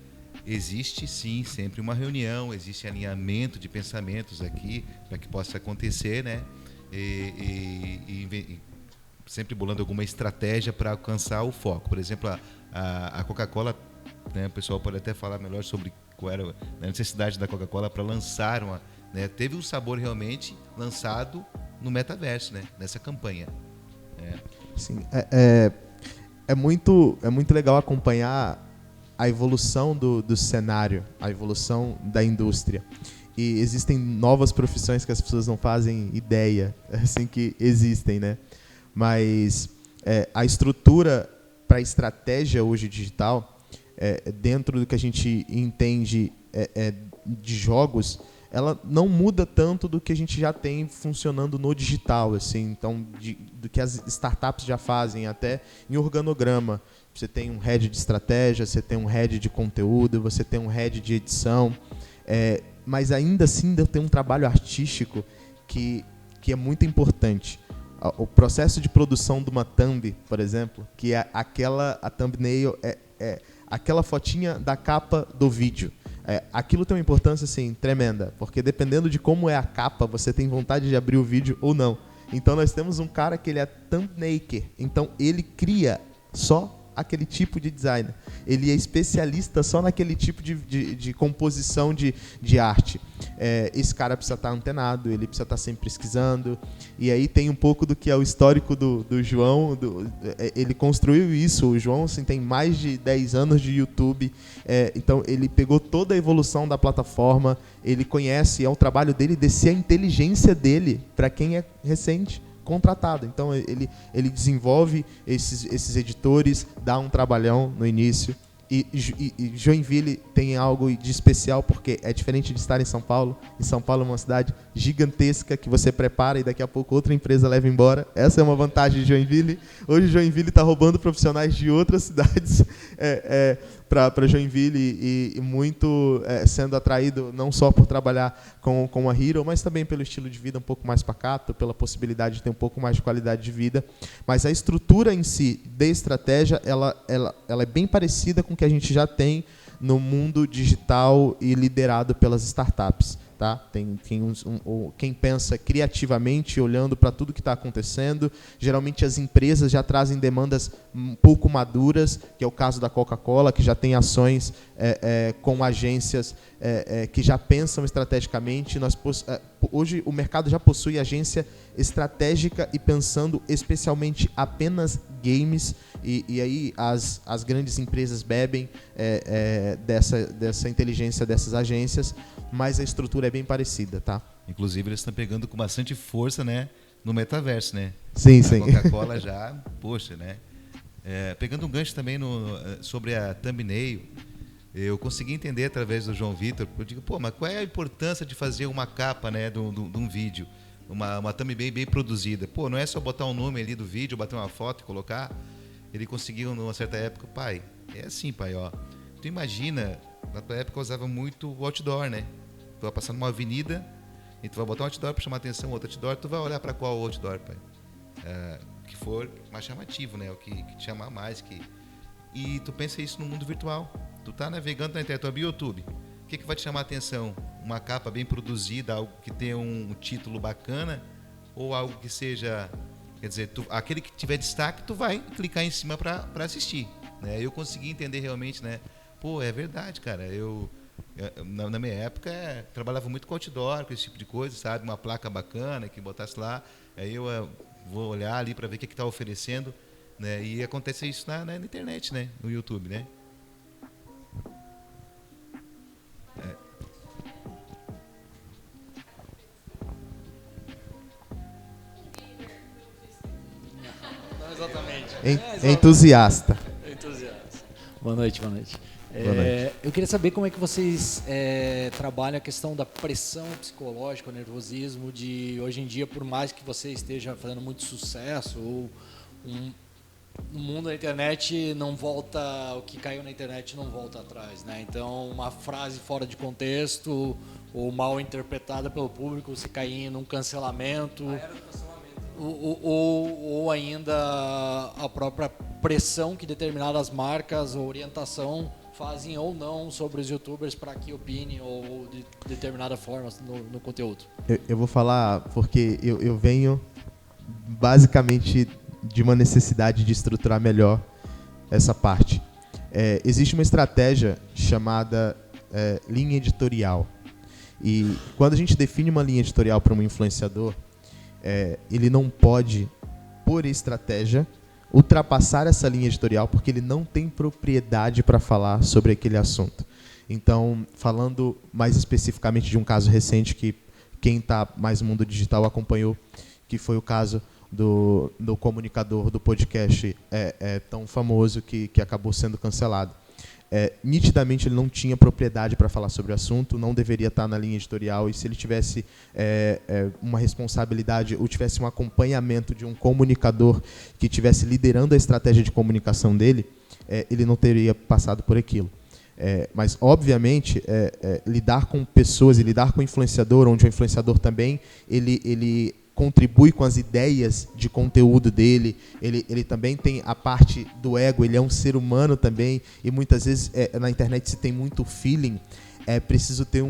existe sim sempre uma reunião, existe alinhamento de pensamentos aqui para que possa acontecer, né? E sempre bolando alguma estratégia para alcançar o foco. Por exemplo, a Coca-Cola, né, o pessoal pode até falar melhor sobre qual era a necessidade da Coca-Cola para lançar né, teve um sabor realmente lançado no metaverso, né, nessa campanha. Sim, é muito legal acompanhar a evolução do cenário, a evolução da indústria. E existem novas profissões que as pessoas não fazem ideia, assim, que existem, né? Mas a estrutura para a estratégia hoje digital, dentro do que a gente entende de jogos, ela não muda tanto do que a gente já tem funcionando no digital, assim. Então, do que as startups já fazem, até em organograma. Você tem um head de estratégia, você tem um head de conteúdo, você tem um head de edição, mas ainda assim ainda tem um trabalho artístico que é muito importante. O processo de produção de uma thumb, por exemplo, que é a thumbnail, aquela fotinha da capa do vídeo. Aquilo tem uma importância assim, tremenda, porque dependendo de como é a capa, você tem vontade de abrir o vídeo ou não. Então nós temos um cara que ele é thumbnaker, então ele cria só aquele tipo de design. ele é especialista só naquele tipo de composição de arte. Esse cara precisa estar antenado, ele precisa estar sempre pesquisando. E aí tem um pouco do que é o histórico do João. Ele construiu isso. O João assim, tem mais de 10 anos de YouTube. Então ele pegou toda a evolução da plataforma, ele conhece, é o trabalho dele descer a inteligência dele para quem é recente contratado. Então ele desenvolve esses editores, dá um trabalhão no início. E Joinville tem algo de especial porque é diferente de estar em São Paulo. Em São Paulo é uma cidade gigantesca que você prepara e daqui a pouco outra empresa leva embora. Essa é uma vantagem de Joinville. Hoje Joinville está roubando profissionais de outras cidades para Joinville e muito sendo atraído não só por trabalhar com a Hero, mas também pelo estilo de vida um pouco mais pacato, pela possibilidade de ter um pouco mais de qualidade de vida. Mas a estrutura em si de estratégia, ela é bem parecida com o que a gente já tem no mundo digital e liderado pelas startups. Tá? Tem quem pensa criativamente, olhando para tudo que está acontecendo. Geralmente as empresas já trazem demandas um pouco maduras, que é o caso da Coca-Cola, que já tem ações com agências que já pensam estrategicamente. Hoje o mercado já possui agência estratégica e pensando especialmente apenas games, e aí as grandes empresas bebem dessa inteligência dessas agências, mas a estrutura é bem parecida, tá? Inclusive eles estão pegando com bastante força, né, no metaverso, né? Sim, a sim. Coca-Cola já, poxa, né? Pegando um gancho também sobre a thumbnail, eu consegui entender através do João Vitor. Eu digo, mas qual é a importância de fazer uma capa, né, de um vídeo, uma thumbnail bem produzida? Não é só botar um nome ali do vídeo, bater uma foto e colocar. Ele conseguiu, numa certa época, pai, é assim, pai, ó. Tu imagina, na tua época eu usava muito o outdoor, né? Tu vai passar numa avenida e tu vai botar um outdoor para chamar atenção, outro outdoor, tu vai olhar para qual outdoor, pai? Que for mais chamativo, né? O que te chamar mais. E tu pensa isso no mundo virtual. Tu tá navegando na internet, tu abre o YouTube. O que vai te chamar a atenção? Uma capa bem produzida, algo que tenha um título bacana, ou algo que seja... Quer dizer, aquele que tiver destaque, tu vai clicar em cima para assistir, né? Eu consegui entender realmente, né? É verdade, cara. Na minha época, trabalhava muito com outdoor, com esse tipo de coisa, sabe? Uma placa bacana que botasse lá, aí eu vou olhar ali para ver o que está oferecendo, né? E acontece isso na internet, né? No YouTube, né? Exatamente. Entusiasta. Boa noite. Boa noite. Eu queria saber como é que vocês trabalham a questão da pressão psicológica, o nervosismo de hoje em dia, por mais que você esteja fazendo muito sucesso, ou no mundo da internet não volta, o que caiu na internet não volta atrás, né? Então, uma frase fora de contexto ou mal interpretada pelo público, você cair num cancelamento. Ou ainda a própria pressão que determinadas marcas ou orientação fazem ou não sobre os youtubers para que opinem ou de determinada forma no conteúdo. Eu vou falar porque eu venho basicamente de uma necessidade de estruturar melhor essa parte. Existe uma estratégia chamada linha editorial. E quando a gente define uma linha editorial para um influenciador, ele não pode, por estratégia, ultrapassar essa linha editorial porque ele não tem propriedade para falar sobre aquele assunto. Então, falando mais especificamente de um caso recente que quem está mais no mundo digital acompanhou, que foi o caso do comunicador do podcast tão famoso que acabou sendo cancelado. Nitidamente ele não tinha propriedade para falar sobre o assunto, não deveria estar na linha editorial, e se ele tivesse uma responsabilidade ou tivesse um acompanhamento de um comunicador que estivesse liderando a estratégia de comunicação dele, ele não teria passado por aquilo. Mas, obviamente, lidar com pessoas e lidar com o influenciador, onde o influenciador também ele contribui com as ideias de conteúdo dele, ele também tem a parte do ego, ele é um ser humano também, e muitas vezes na internet se tem muito feeling, é preciso ter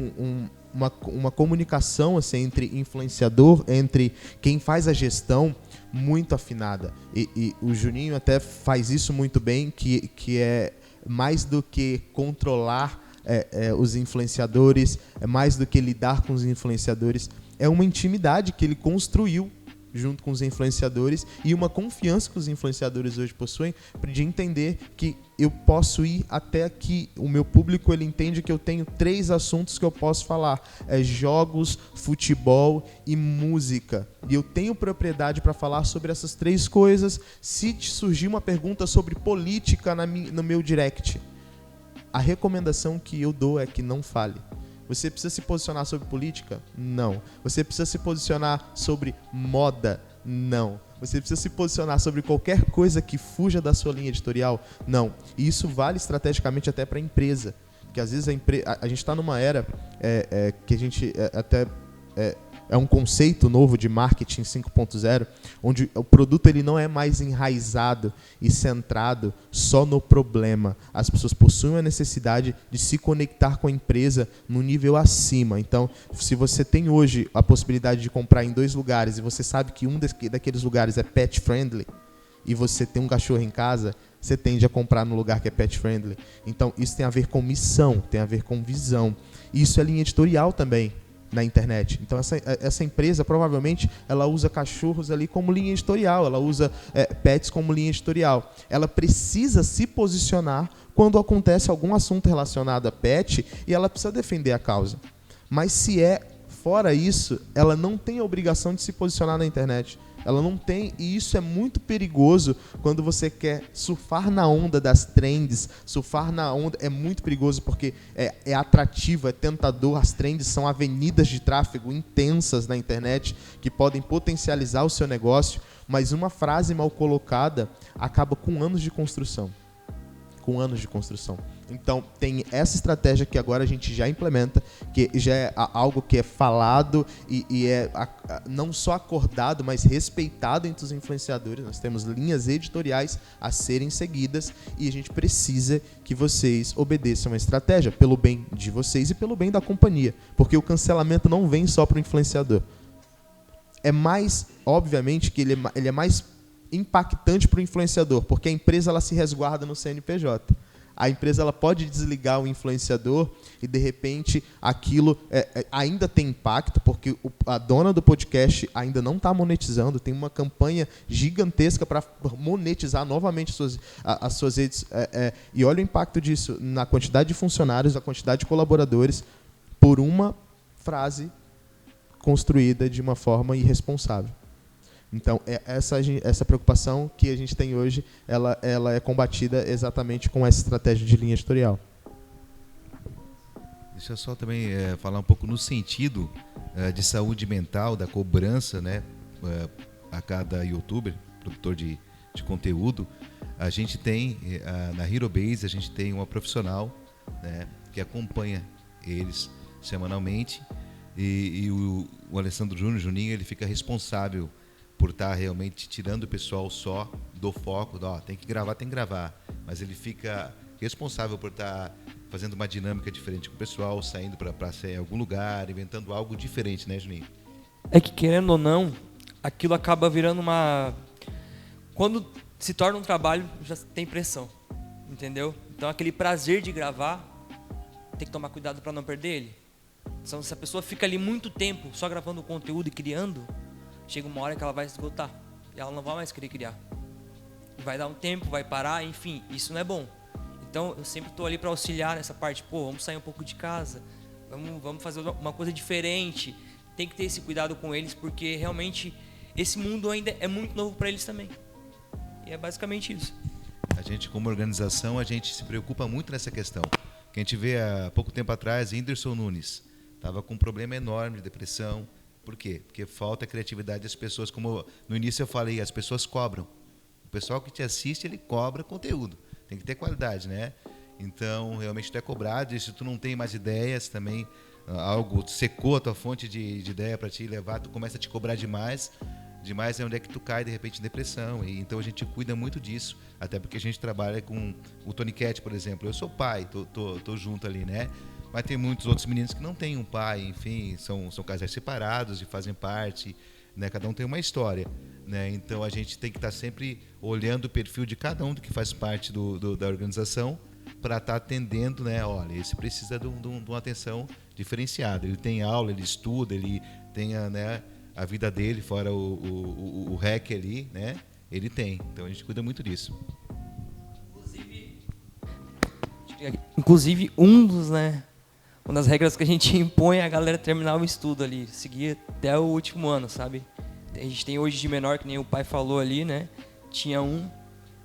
uma comunicação assim, entre influenciador, entre quem faz a gestão, muito afinada. E o Juninho até faz isso muito bem, que é mais do que controlar os influenciadores, é mais do que lidar com os influenciadores, é uma intimidade que ele construiu junto com os influenciadores e uma confiança que os influenciadores hoje possuem de entender que eu posso ir até aqui. O meu público, ele entende que eu tenho 3 assuntos que eu posso falar. Jogos, futebol e música. E eu tenho propriedade para falar sobre essas 3 coisas. Se te surgir uma pergunta sobre política no meu direct, a recomendação que eu dou é que não fale. Você precisa se posicionar sobre política? Não. Você precisa se posicionar sobre moda? Não. Você precisa se posicionar sobre qualquer coisa que fuja da sua linha editorial? Não. E isso vale estrategicamente até para a empresa. Porque às vezes a gente está numa era que a gente é um conceito novo de marketing 5.0, onde o produto ele não é mais enraizado e centrado só no problema. As pessoas possuem a necessidade de se conectar com a empresa no nível acima. Então, se você tem hoje a possibilidade de comprar em 2 lugares e você sabe que um daqueles lugares é pet friendly e você tem um cachorro em casa, você tende a comprar no lugar que é pet friendly. Então, isso tem a ver com missão, tem a ver com visão. E isso é linha editorial também na internet. Então essa empresa provavelmente ela usa cachorros ali como linha editorial, ela usa pets como linha editorial. Ela precisa se posicionar quando acontece algum assunto relacionado a pet e ela precisa defender a causa. Mas se fora isso, ela não tem a obrigação de se posicionar na internet. Ela não tem, e isso é muito perigoso quando você quer surfar na onda das trends. Surfar na onda é muito perigoso porque é atrativo, é tentador. As trends são avenidas de tráfego intensas na internet que podem potencializar o seu negócio, mas uma frase mal colocada acaba com anos de construção. Então, tem essa estratégia que agora a gente já implementa, que já é algo que é falado e é não só acordado, mas respeitado entre os influenciadores. Nós temos linhas editoriais a serem seguidas e a gente precisa que vocês obedeçam a estratégia, pelo bem de vocês e pelo bem da companhia, porque o cancelamento não vem só para o influenciador. É mais, obviamente, que ele é mais impactante para o influenciador, porque a empresa ela se resguarda no CNPJ. A empresa ela pode desligar o influenciador e, de repente, aquilo ainda tem impacto, porque a dona do podcast ainda não está monetizando, tem uma campanha gigantesca para monetizar novamente as suas redes. E olha o impacto disso na quantidade de funcionários, na quantidade de colaboradores, por uma frase construída de uma forma irresponsável. Então, essa preocupação que a gente tem hoje, ela é combatida exatamente com essa estratégia de linha editorial. Deixa eu só também falar um pouco no sentido de saúde mental, da cobrança, né, a cada youtuber, produtor de conteúdo. A gente tem, na HeroBase, a gente tem uma profissional, né, que acompanha eles semanalmente e o Alessandro Juninho, ele fica responsável por estar realmente tirando o pessoal só do foco, tem que gravar, mas ele fica responsável por estar fazendo uma dinâmica diferente com o pessoal, saindo para sair em algum lugar, inventando algo diferente, né, Juninho? É que, querendo ou não, aquilo acaba virando quando se torna um trabalho, já tem pressão, entendeu? Então aquele prazer de gravar, tem que tomar cuidado para não perder ele. Então, se a pessoa fica ali muito tempo só gravando conteúdo e criando, chega uma hora que ela vai esgotar e ela não vai mais querer criar. Vai dar um tempo, vai parar, enfim, isso não é bom. Então eu sempre estou ali para auxiliar nessa parte. Vamos sair um pouco de casa, vamos fazer uma coisa diferente. Tem que ter esse cuidado com eles, porque realmente esse mundo ainda é muito novo para eles também. E é basicamente isso. A gente, como organização, a gente se preocupa muito nessa questão. Que a gente vê há pouco tempo atrás, Whindersson Nunes estava com um problema enorme de depressão. Por quê? Porque falta criatividade das pessoas. Como no início eu falei, as pessoas cobram. O pessoal que te assiste, ele cobra conteúdo. Tem que ter qualidade, né? Então, realmente tu é cobrado. E se tu não tem mais ideias também, algo secou a tua fonte de ideia para te levar, tu começa a te cobrar demais. Demais é onde é que tu cai, de repente, em depressão. E, então, a gente cuida muito disso. Até porque a gente trabalha com o Tony Cat, por exemplo. Eu sou pai, tô junto ali, né? Mas tem muitos outros meninos que não têm um pai, enfim, são casais separados e fazem parte, né? Cada um tem uma história, né? Então a gente tem que estar sempre olhando o perfil de cada um que faz parte da organização, para estar atendendo, né? Olha, esse precisa de uma atenção diferenciada. Ele tem aula, ele estuda, ele tem a vida dele, fora o REC ali, né? Ele tem. Então a gente cuida muito disso. Inclusive uma das regras que a gente impõe é a galera terminar o estudo ali, seguir até o último ano, sabe? A gente tem hoje de menor, que nem o pai falou ali, né? Tinha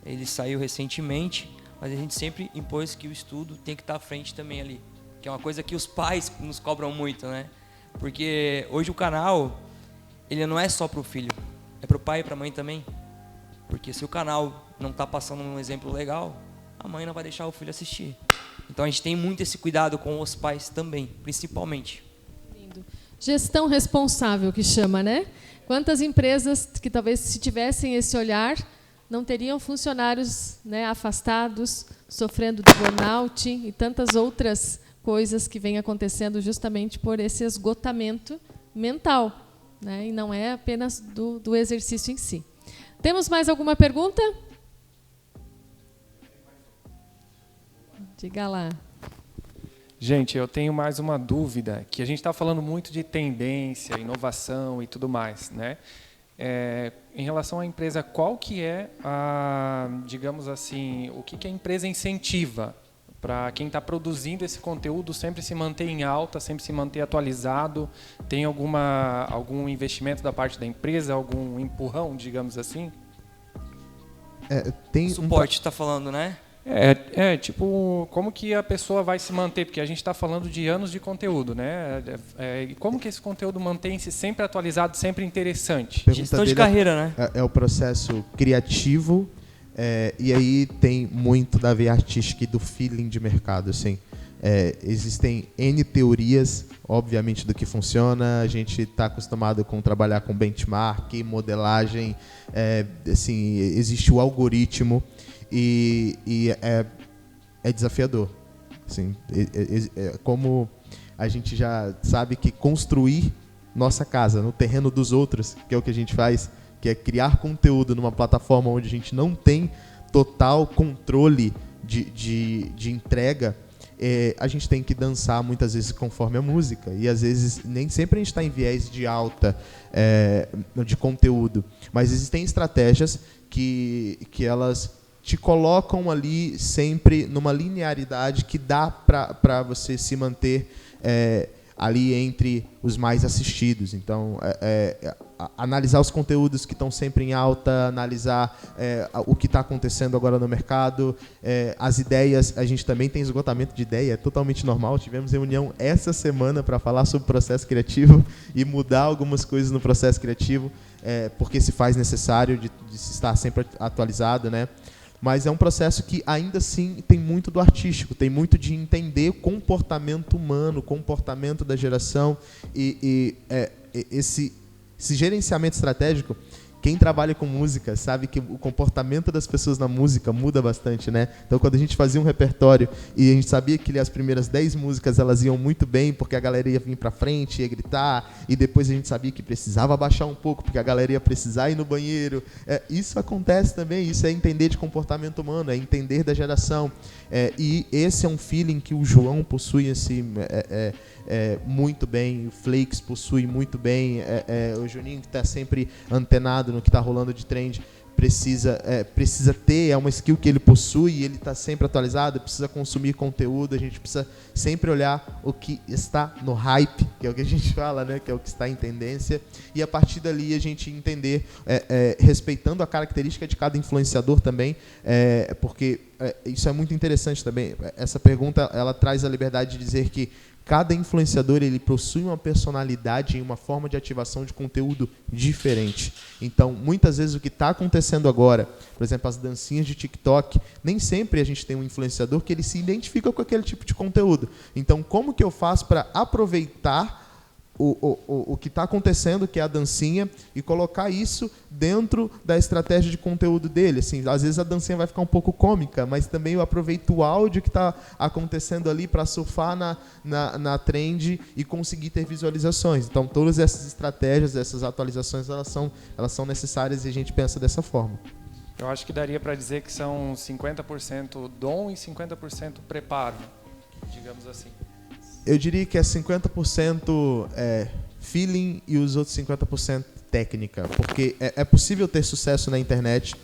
ele saiu recentemente, mas a gente sempre impôs que o estudo tem que estar à frente também ali, que é uma coisa que os pais nos cobram muito, né? Porque hoje o canal, ele não é só para o filho, é para o pai e para a mãe também. Porque se o canal não está passando um exemplo legal, a mãe não vai deixar o filho assistir. Então a gente tem muito esse cuidado com os pais também, principalmente. Lindo. Gestão responsável que chama, né? Quantas empresas que talvez se tivessem esse olhar não teriam funcionários, né, afastados, sofrendo de burnout e tantas outras coisas que vêm acontecendo justamente por esse esgotamento mental, né? E não é apenas do exercício em si. Temos mais alguma pergunta? Diga lá. Gente, eu tenho mais uma dúvida, que a gente está falando muito de tendência, inovação e tudo mais, né? Em relação à empresa, qual que é digamos assim, o que a empresa incentiva para quem está produzindo esse conteúdo sempre se manter em alta, sempre se manter atualizado? Tem algum investimento da parte da empresa, algum empurrão, digamos assim? Tem Suporte, está falando, né? Tipo, como que a pessoa vai se manter? Porque a gente está falando de anos de conteúdo, né? E como que esse conteúdo mantém-se sempre atualizado, sempre interessante? Gestão de carreira, né? É o processo criativo, e aí tem muito da veia artística e do feeling de mercado, assim. Existem N teorias, obviamente, do que funciona. A gente está acostumado com trabalhar com benchmark, modelagem, assim, existe o algoritmo. E é desafiador. Assim, como a gente já sabe que construir nossa casa no terreno dos outros, que é o que a gente faz, que é criar conteúdo numa plataforma onde a gente não tem total controle de entrega, a gente tem que dançar muitas vezes conforme a música. E às vezes nem sempre a gente está em viés de alta de conteúdo. Mas existem estratégias que elas te colocam ali sempre numa linearidade que dá para você se manter ali entre os mais assistidos. Então, analisar os conteúdos que estão sempre em alta, analisar o que está acontecendo agora no mercado, as ideias. A gente também tem esgotamento de ideia, é totalmente normal. Tivemos reunião essa semana para falar sobre processo criativo e mudar algumas coisas no processo criativo, porque se faz necessário de estar sempre atualizado, né? Mas é um processo que, ainda assim, tem muito do artístico, tem muito de entender o comportamento humano, o comportamento da geração. Esse gerenciamento estratégico, quem trabalha com música sabe que o comportamento das pessoas na música muda bastante, né? Então, quando a gente fazia um repertório e a gente sabia que as primeiras 10 músicas elas iam muito bem, porque a galera ia vir para frente, ia gritar, e depois a gente sabia que precisava abaixar um pouco, porque a galera ia precisar ir no banheiro. Isso acontece também, isso é entender de comportamento humano, é entender da geração. E esse é um feeling que o João possui assim, muito bem, o Flakes possui muito bem, o Juninho, que está sempre antenado no que está rolando de trend, precisa ter, é uma skill que ele possui, ele está sempre atualizado, precisa consumir conteúdo, a gente precisa sempre olhar o que está no hype, que é o que a gente fala, né, que é o que está em tendência, e a partir dali a gente entender, respeitando a característica de cada influenciador também, porque isso é muito interessante também. Essa pergunta, ela traz a liberdade de dizer que cada influenciador ele possui uma personalidade e uma forma de ativação de conteúdo diferente. Então, muitas vezes o que está acontecendo agora, por exemplo, as dancinhas de TikTok, nem sempre a gente tem um influenciador que ele se identifica com aquele tipo de conteúdo. Então, como que eu faço para aproveitar o que está acontecendo, que é a dancinha, e colocar isso dentro da estratégia de conteúdo dele? Assim, às vezes a dancinha vai ficar um pouco cômica, mas também eu aproveito o áudio que está acontecendo ali para surfar na trend e conseguir ter visualizações. Então, todas essas estratégias, essas atualizações, elas são necessárias, e a gente pensa dessa forma. Eu acho que daria para dizer que são 50% dom e 50% preparo, digamos assim. Eu diria que é 50% feeling e os outros 50% técnica, porque é possível ter sucesso na internet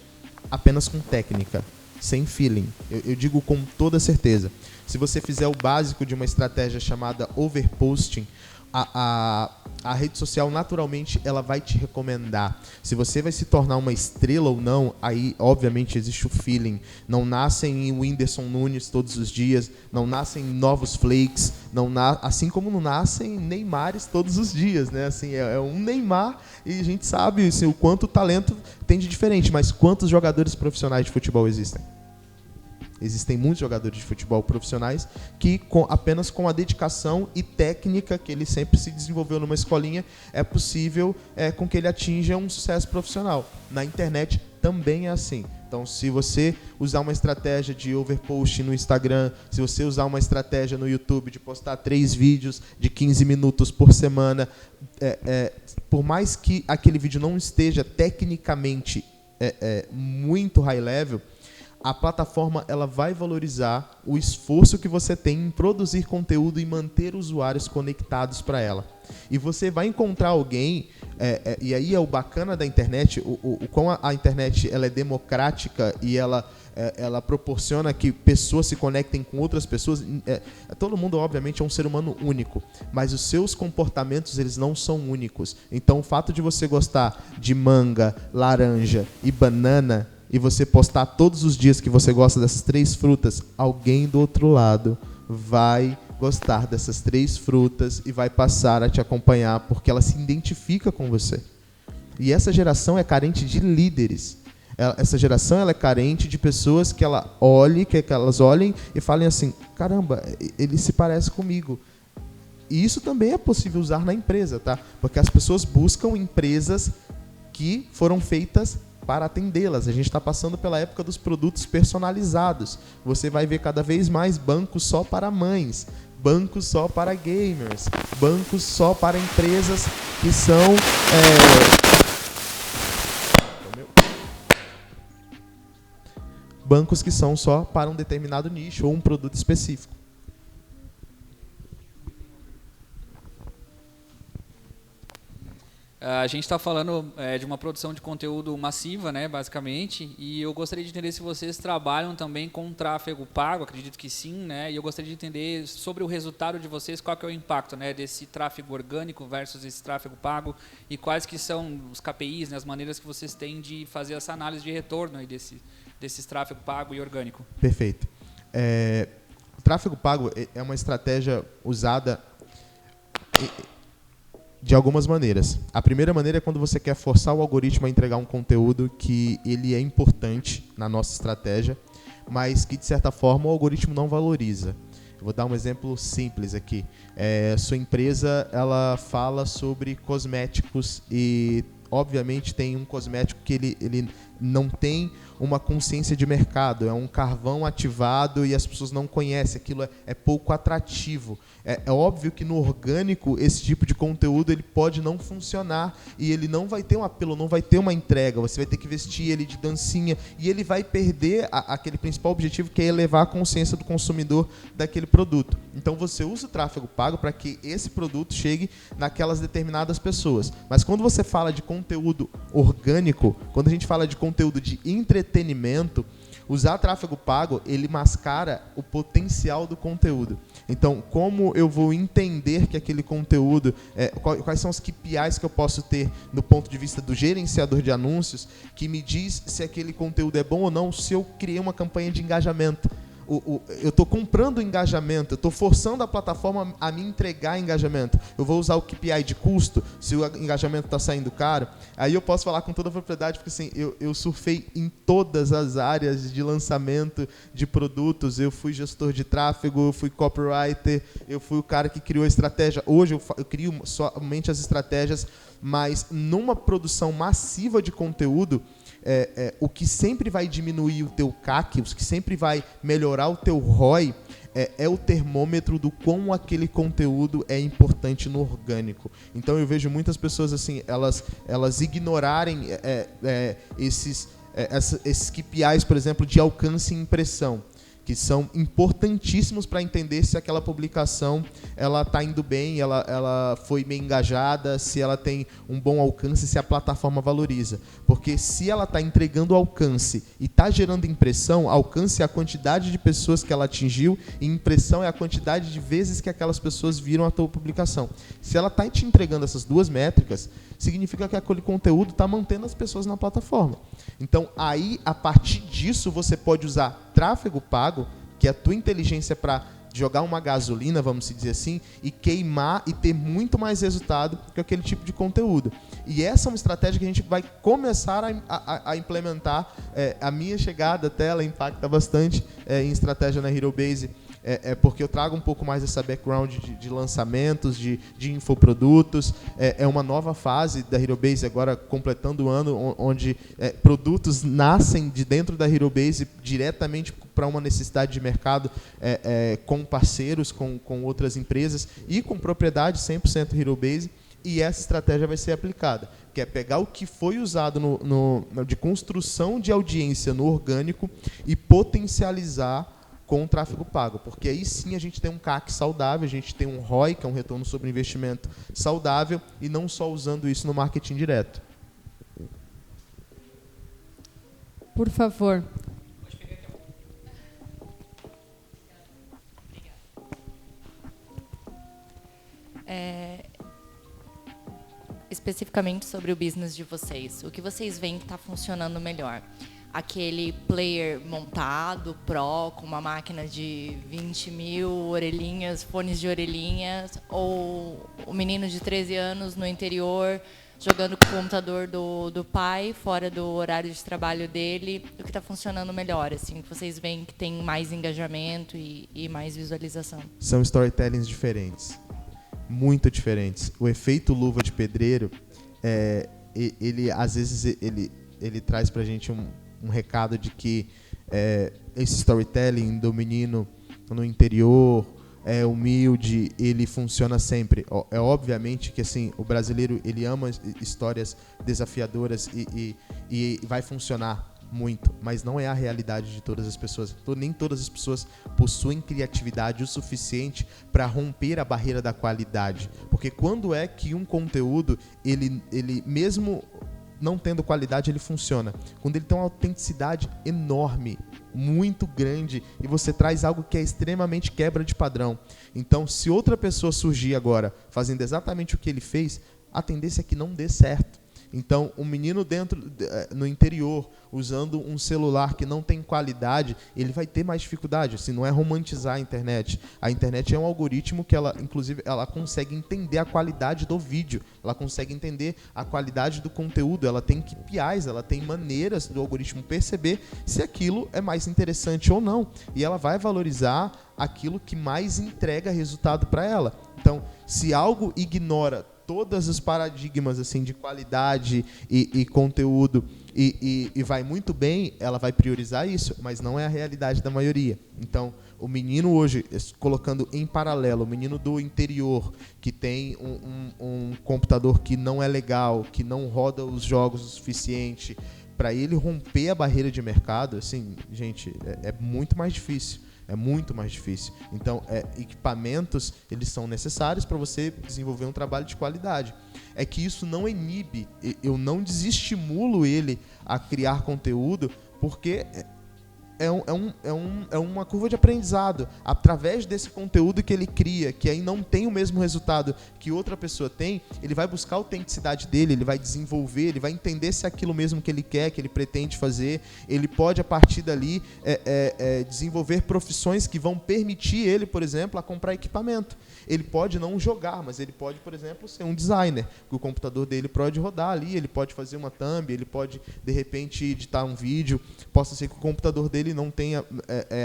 apenas com técnica, sem feeling. Eu digo com toda certeza. Se você fizer o básico de uma estratégia chamada overposting, a rede social naturalmente ela vai te recomendar. Se você vai se tornar uma estrela ou não, aí obviamente existe o feeling. Não nascem em Whindersson Nunes todos os dias, não nascem novos Flakes, assim como não nascem Neymares todos os dias, né? Assim, é um Neymar e a gente sabe assim, o quanto o talento tem de diferente, mas quantos jogadores profissionais de futebol existem? Existem muitos jogadores de futebol profissionais que, apenas com a dedicação e técnica que ele sempre se desenvolveu numa escolinha, é possível com que ele atinja um sucesso profissional. Na internet também é assim. Então, se você usar uma estratégia de overpost no Instagram, se você usar uma estratégia no YouTube de postar 3 vídeos de 15 minutos por semana, por mais que aquele vídeo não esteja tecnicamente muito high level, a plataforma ela vai valorizar o esforço que você tem em produzir conteúdo e manter usuários conectados para ela. E você vai encontrar alguém, e aí é o bacana da internet, como a internet ela é democrática e ela proporciona que pessoas se conectem com outras pessoas. Todo mundo, obviamente, é um ser humano único, mas os seus comportamentos eles não são únicos. Então, o fato de você gostar de manga, laranja e banana, e você postar todos os dias que você gosta dessas 3 frutas, alguém do outro lado vai gostar dessas 3 frutas e vai passar a te acompanhar porque ela se identifica com você. E essa geração é carente de líderes. Essa geração ela é carente de pessoas que elas olhem e falem assim, caramba, ele se parece comigo. E isso também é possível usar na empresa, tá? Porque as pessoas buscam empresas que foram feitas para atendê-las. A gente está passando pela época dos produtos personalizados. Você vai ver cada vez mais bancos só para mães, bancos só para gamers, bancos só para empresas que são bancos que são só para um determinado nicho ou um produto específico. A gente está falando de uma produção de conteúdo massiva, né, basicamente, e eu gostaria de entender se vocês trabalham também com tráfego pago, acredito que sim, né, e eu gostaria de entender sobre o resultado de vocês, qual que é o impacto, né, desse tráfego orgânico versus esse tráfego pago e quais que são os KPIs, né, as maneiras que vocês têm de fazer essa análise de retorno aí desses tráfego pago e orgânico. Perfeito. O tráfego pago é uma estratégia usada de algumas maneiras. A primeira maneira é quando você quer forçar o algoritmo a entregar um conteúdo que ele é importante na nossa estratégia, mas que, de certa forma, o algoritmo não valoriza. Eu vou dar um exemplo simples aqui. Sua empresa ela fala sobre cosméticos e, obviamente, tem um cosmético que ele não tem uma consciência de mercado, é um carvão ativado e as pessoas não conhecem, aquilo é pouco atrativo. É óbvio que no orgânico esse tipo de conteúdo ele pode não funcionar e ele não vai ter um apelo, não vai ter uma entrega, você vai ter que vestir ele de dancinha e ele vai perder aquele principal objetivo que é elevar a consciência do consumidor daquele produto. Então você usa o tráfego pago para que esse produto chegue naquelas determinadas pessoas. Mas quando você fala de conteúdo orgânico, quando a gente fala de conteúdo de entretenimento, usar tráfego pago, ele mascara o potencial do conteúdo. Então, como eu vou entender que aquele conteúdo, quais são os KPIs que eu posso ter do ponto de vista do gerenciador de anúncios, que me diz se aquele conteúdo é bom ou não, se eu criei uma campanha de engajamento. Eu estou comprando engajamento, eu estou forçando a plataforma a me entregar engajamento. Eu vou usar o KPI de custo, se o engajamento está saindo caro. Aí eu posso falar com toda a propriedade, porque assim, eu surfei em todas as áreas de lançamento de produtos. Eu fui gestor de tráfego, eu fui copywriter, eu fui o cara que criou a estratégia. Hoje eu crio somente as estratégias, mas numa produção massiva de conteúdo, o que sempre vai diminuir o teu CAC, o que sempre vai melhorar o teu ROI, é o termômetro do quão aquele conteúdo é importante no orgânico. Então eu vejo muitas pessoas assim, elas ignorarem esses KPIs, por exemplo, de alcance e impressão, que são importantíssimos para entender se aquela publicação ela está indo bem, ela foi bem engajada, se ela tem um bom alcance, se a plataforma valoriza. Porque se ela está entregando alcance e está gerando impressão, alcance é a quantidade de pessoas que ela atingiu e impressão é a quantidade de vezes que aquelas pessoas viram a tua publicação. Se ela está te entregando essas duas métricas, significa que aquele conteúdo está mantendo as pessoas na plataforma. Então, aí, a partir disso, você pode usar tráfego pago, que é a tua inteligência para jogar uma gasolina, vamos dizer assim, e queimar e ter muito mais resultado que aquele tipo de conteúdo. E essa é uma estratégia que a gente vai começar a implementar. A minha chegada até ela impacta bastante em estratégia na HeroBase, porque eu trago um pouco mais essa background de lançamentos, de infoprodutos. É uma nova fase da HeroBase, agora completando o ano, onde produtos nascem de dentro da HeroBase diretamente para uma necessidade de mercado, com parceiros, com outras empresas e com propriedade 100% HeroBase. E essa estratégia vai ser aplicada, que é pegar o que foi usado de construção de audiência no orgânico e potencializar com o tráfego pago, porque aí sim a gente tem um CAC saudável, a gente tem um ROI, que é um retorno sobre investimento saudável, e não só usando isso no marketing direto. Por favor. Especificamente sobre o business de vocês, o que vocês veem que está funcionando melhor? Aquele player montado, pro, com uma máquina de 20 mil orelhinhas, fones de orelhinhas, ou o menino de 13 anos no interior, jogando com o computador do pai, fora do horário de trabalho dele? O que está funcionando melhor, assim, que vocês veem que tem mais engajamento e mais visualização? São storytellings diferentes, muito diferentes. O efeito luva de pedreiro, ele às vezes ele traz para a gente um recado de que esse storytelling do menino no interior, humilde, ele funciona sempre. Obviamente que assim, o brasileiro ele ama histórias desafiadoras e vai funcionar muito, mas não é a realidade de todas as pessoas. Nem todas as pessoas possuem criatividade o suficiente para romper a barreira da qualidade. Porque quando é que um conteúdo, ele mesmo não tendo qualidade, ele funciona? Quando ele tem uma autenticidade enorme, muito grande, e você traz algo que é extremamente quebra de padrão. Então, se outra pessoa surgir agora fazendo exatamente o que ele fez, a tendência é que não dê certo. Então, um menino no interior, usando um celular que não tem qualidade, ele vai ter mais dificuldade. Assim, não é romantizar a internet. A internet é um algoritmo que inclusive, ela consegue entender a qualidade do vídeo, ela consegue entender a qualidade do conteúdo, ela tem KPIs, ela tem maneiras do algoritmo perceber se aquilo é mais interessante ou não. E ela vai valorizar aquilo que mais entrega resultado para ela. Então, se algo ignora todos os paradigmas assim, de qualidade e conteúdo e vai muito bem, ela vai priorizar isso, mas não é a realidade da maioria. Então, o menino hoje, colocando em paralelo, o menino do interior, que tem um computador que não é legal, que não roda os jogos o suficiente, para ele romper a barreira de mercado, assim, gente, é muito mais difícil. É muito mais difícil. Então, equipamentos, eles são necessários para você desenvolver um trabalho de qualidade. É que isso não inibe, eu não desestimulo ele a criar conteúdo, porque é uma curva de aprendizado. Através desse conteúdo que ele cria, que aí não tem o mesmo resultado que outra pessoa tem, ele vai buscar a autenticidade dele, ele vai desenvolver, ele vai entender se é aquilo mesmo que ele quer, que ele pretende fazer. Ele pode, a partir dali, desenvolver profissões que vão permitir ele, por exemplo, a comprar equipamento. Ele pode não jogar, mas ele pode, por exemplo, ser um designer, que o computador dele pode rodar ali, ele pode fazer uma thumb, ele pode, de repente, editar um vídeo. Possa ser que o computador dele não tenha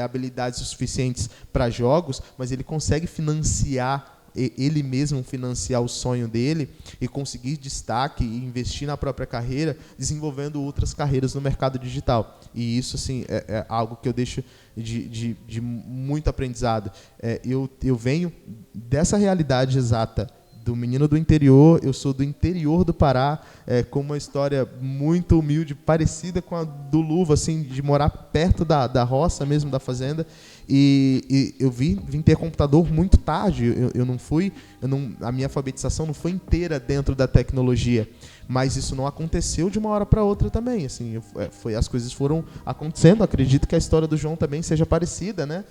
habilidades suficientes para jogos, mas ele consegue financiar, ele mesmo financiar o sonho dele e conseguir destaque e investir na própria carreira, desenvolvendo outras carreiras no mercado digital. E isso, assim, é algo que eu deixo de muito aprendizado. Eu venho dessa realidade exata do menino do interior, eu sou do interior do Pará, com uma história muito humilde, parecida com a do Luva, assim, de morar perto da roça mesmo, da fazenda. E eu vim ter computador muito tarde. A minha alfabetização não foi inteira dentro da tecnologia, mas isso não aconteceu de uma hora para outra também. Assim, as coisas foram acontecendo. Acredito que a história do João também seja parecida, né?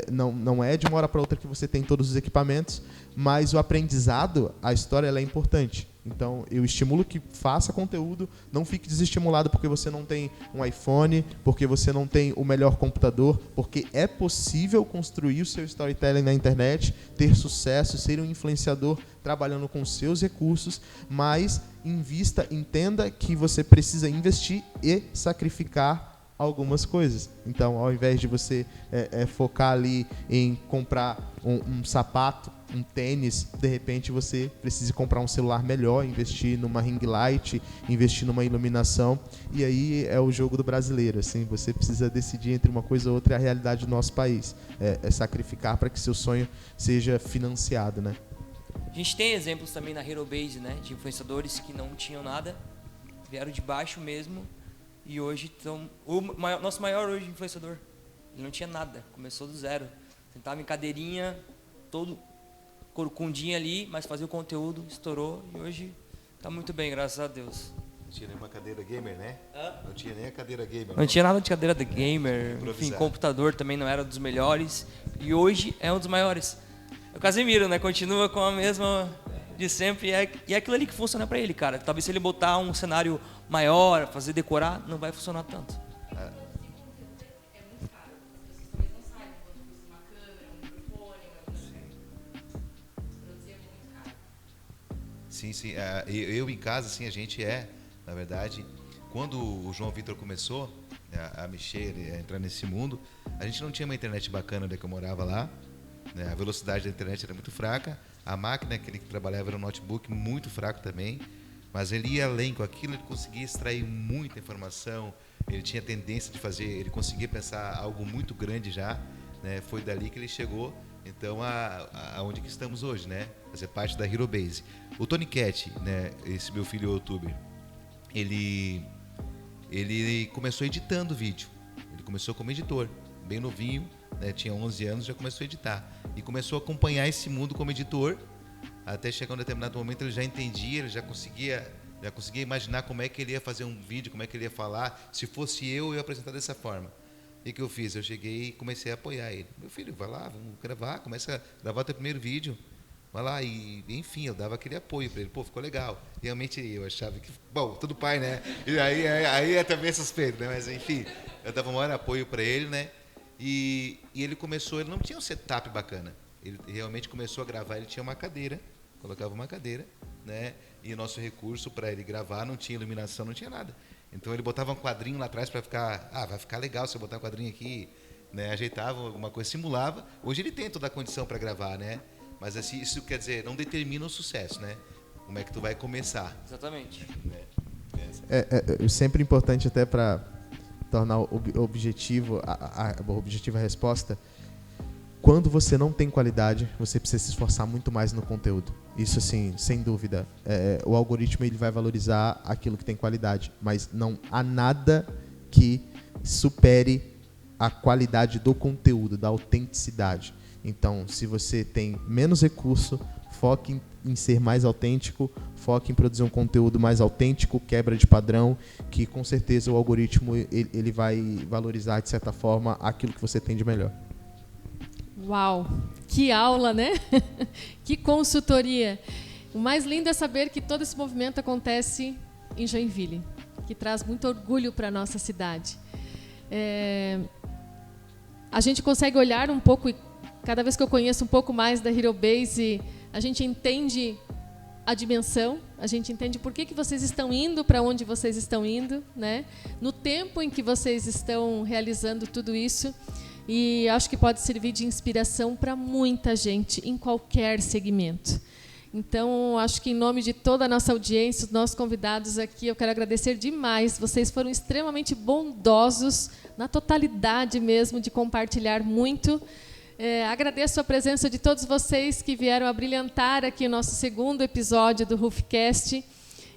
Não é de uma hora para outra que você tem todos os equipamentos, mas o aprendizado, a história, ela é importante. Então, eu estimulo que faça conteúdo, não fique desestimulado porque você não tem um iPhone, porque você não tem o melhor computador, porque é possível construir o seu storytelling na internet, ter sucesso, ser um influenciador trabalhando com os seus recursos, mas invista, entenda que você precisa investir e sacrificar algumas coisas. Então, ao invés de você focar ali em comprar um sapato, um tênis, de repente você precisa comprar um celular melhor, investir numa ring light, investir numa iluminação, e aí é o jogo do brasileiro, assim, você precisa decidir entre uma coisa ou outra, e a realidade do nosso país é sacrificar para que seu sonho seja financiado, né? A gente tem exemplos também na HeroBase, né, de influenciadores que não tinham nada, vieram de baixo mesmo, e hoje estão... Nosso maior hoje influenciador, ele não tinha nada, começou do zero, sentava em cadeirinha, todo corcundinha ali, mas fazia o conteúdo, estourou, e hoje está muito bem, graças a Deus. Não tinha nenhuma cadeira gamer, né? Não tinha nem a cadeira gamer. Não tinha nada de cadeira de gamer, enfim, computador também não era dos melhores, e hoje é um dos maiores. O Casemiro, né, continua com a mesma de sempre, e é aquilo ali que funciona para ele, cara. Talvez se ele botar um cenário maior, fazer decorar, não vai funcionar tanto. Sim. Eu em casa, assim, a gente na verdade, quando o João Vitor começou a mexer, a entrar nesse mundo, a gente não tinha uma internet bacana onde eu morava lá, né? A velocidade da internet era muito fraca, a máquina que ele trabalhava era um notebook muito fraco também, mas ele ia além com aquilo, ele conseguia extrair muita informação, ele tinha tendência de fazer, ele conseguia pensar algo muito grande já, né? Foi dali que ele chegou, então, aonde que estamos hoje, né? Fazer parte da HeroBase. O Tony Cat, né, esse meu filho youtuber, ele começou editando vídeo. Ele começou como editor, bem novinho, né, tinha 11 anos, já começou a editar. E começou a acompanhar esse mundo como editor, até chegar um determinado momento ele já entendia, ele já conseguia imaginar como é que ele ia fazer um vídeo, como é que ele ia falar. Se fosse eu ia apresentar dessa forma. E o que eu fiz? Eu cheguei e comecei a apoiar ele. Meu filho, vai lá, vamos gravar, começa a gravar teu primeiro vídeo. Vai lá, e enfim, eu dava aquele apoio para ele. Pô, ficou legal. Realmente eu achava que... Bom, todo pai, né? E aí é também suspeito, né? Mas enfim, eu dava o maior apoio para ele, né? E ele não tinha um setup bacana. Ele realmente começou a gravar, ele tinha uma cadeira, colocava uma cadeira, né? E o nosso recurso para ele gravar não tinha iluminação, não tinha nada. Então ele botava um quadrinho lá atrás para ficar... vai ficar legal se eu botar um quadrinho aqui, né? Ajeitava alguma coisa, simulava. Hoje ele tem toda a condição para gravar, né? Mas assim, isso quer dizer, não determina o sucesso, né? Como é que tu vai começar. Exatamente. É sempre importante até para tornar objetivo a resposta. Quando você não tem qualidade, você precisa se esforçar muito mais no conteúdo. Isso, assim, sem dúvida. O algoritmo ele vai valorizar aquilo que tem qualidade, mas não há nada que supere a qualidade do conteúdo, da autenticidade. Então, se você tem menos recurso, foque em ser mais autêntico, foque em produzir um conteúdo mais autêntico, quebra de padrão, que com certeza o algoritmo ele vai valorizar, de certa forma, aquilo que você tem de melhor. Uau, que aula, né? Que consultoria. O mais lindo é saber que todo esse movimento acontece em Joinville, que traz muito orgulho para a nossa cidade. A gente consegue olhar um pouco, e cada vez que eu conheço um pouco mais da HeroBase, a gente entende a dimensão, a gente entende por que vocês estão indo para onde vocês estão indo, né? No tempo em que vocês estão realizando tudo isso. E acho que pode servir de inspiração para muita gente, em qualquer segmento. Então, acho que em nome de toda a nossa audiência, os nossos convidados aqui, eu quero agradecer demais. Vocês foram extremamente bondosos, na totalidade mesmo, de compartilhar muito. Agradeço a presença de todos vocês que vieram a brilhantar aqui o nosso segundo episódio do Roofcast.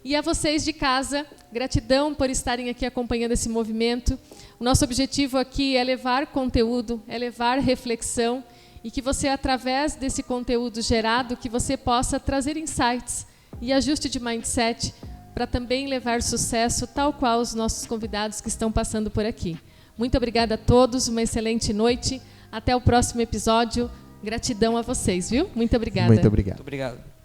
E a vocês de casa, gratidão por estarem aqui acompanhando esse movimento. O nosso objetivo aqui é levar conteúdo, é levar reflexão, e que você, através desse conteúdo gerado, que você possa trazer insights e ajuste de mindset para também levar sucesso, tal qual os nossos convidados que estão passando por aqui. Muito obrigada a todos, uma excelente noite. Até o próximo episódio. Gratidão a vocês, viu? Muito obrigada. Muito obrigado. Muito obrigado.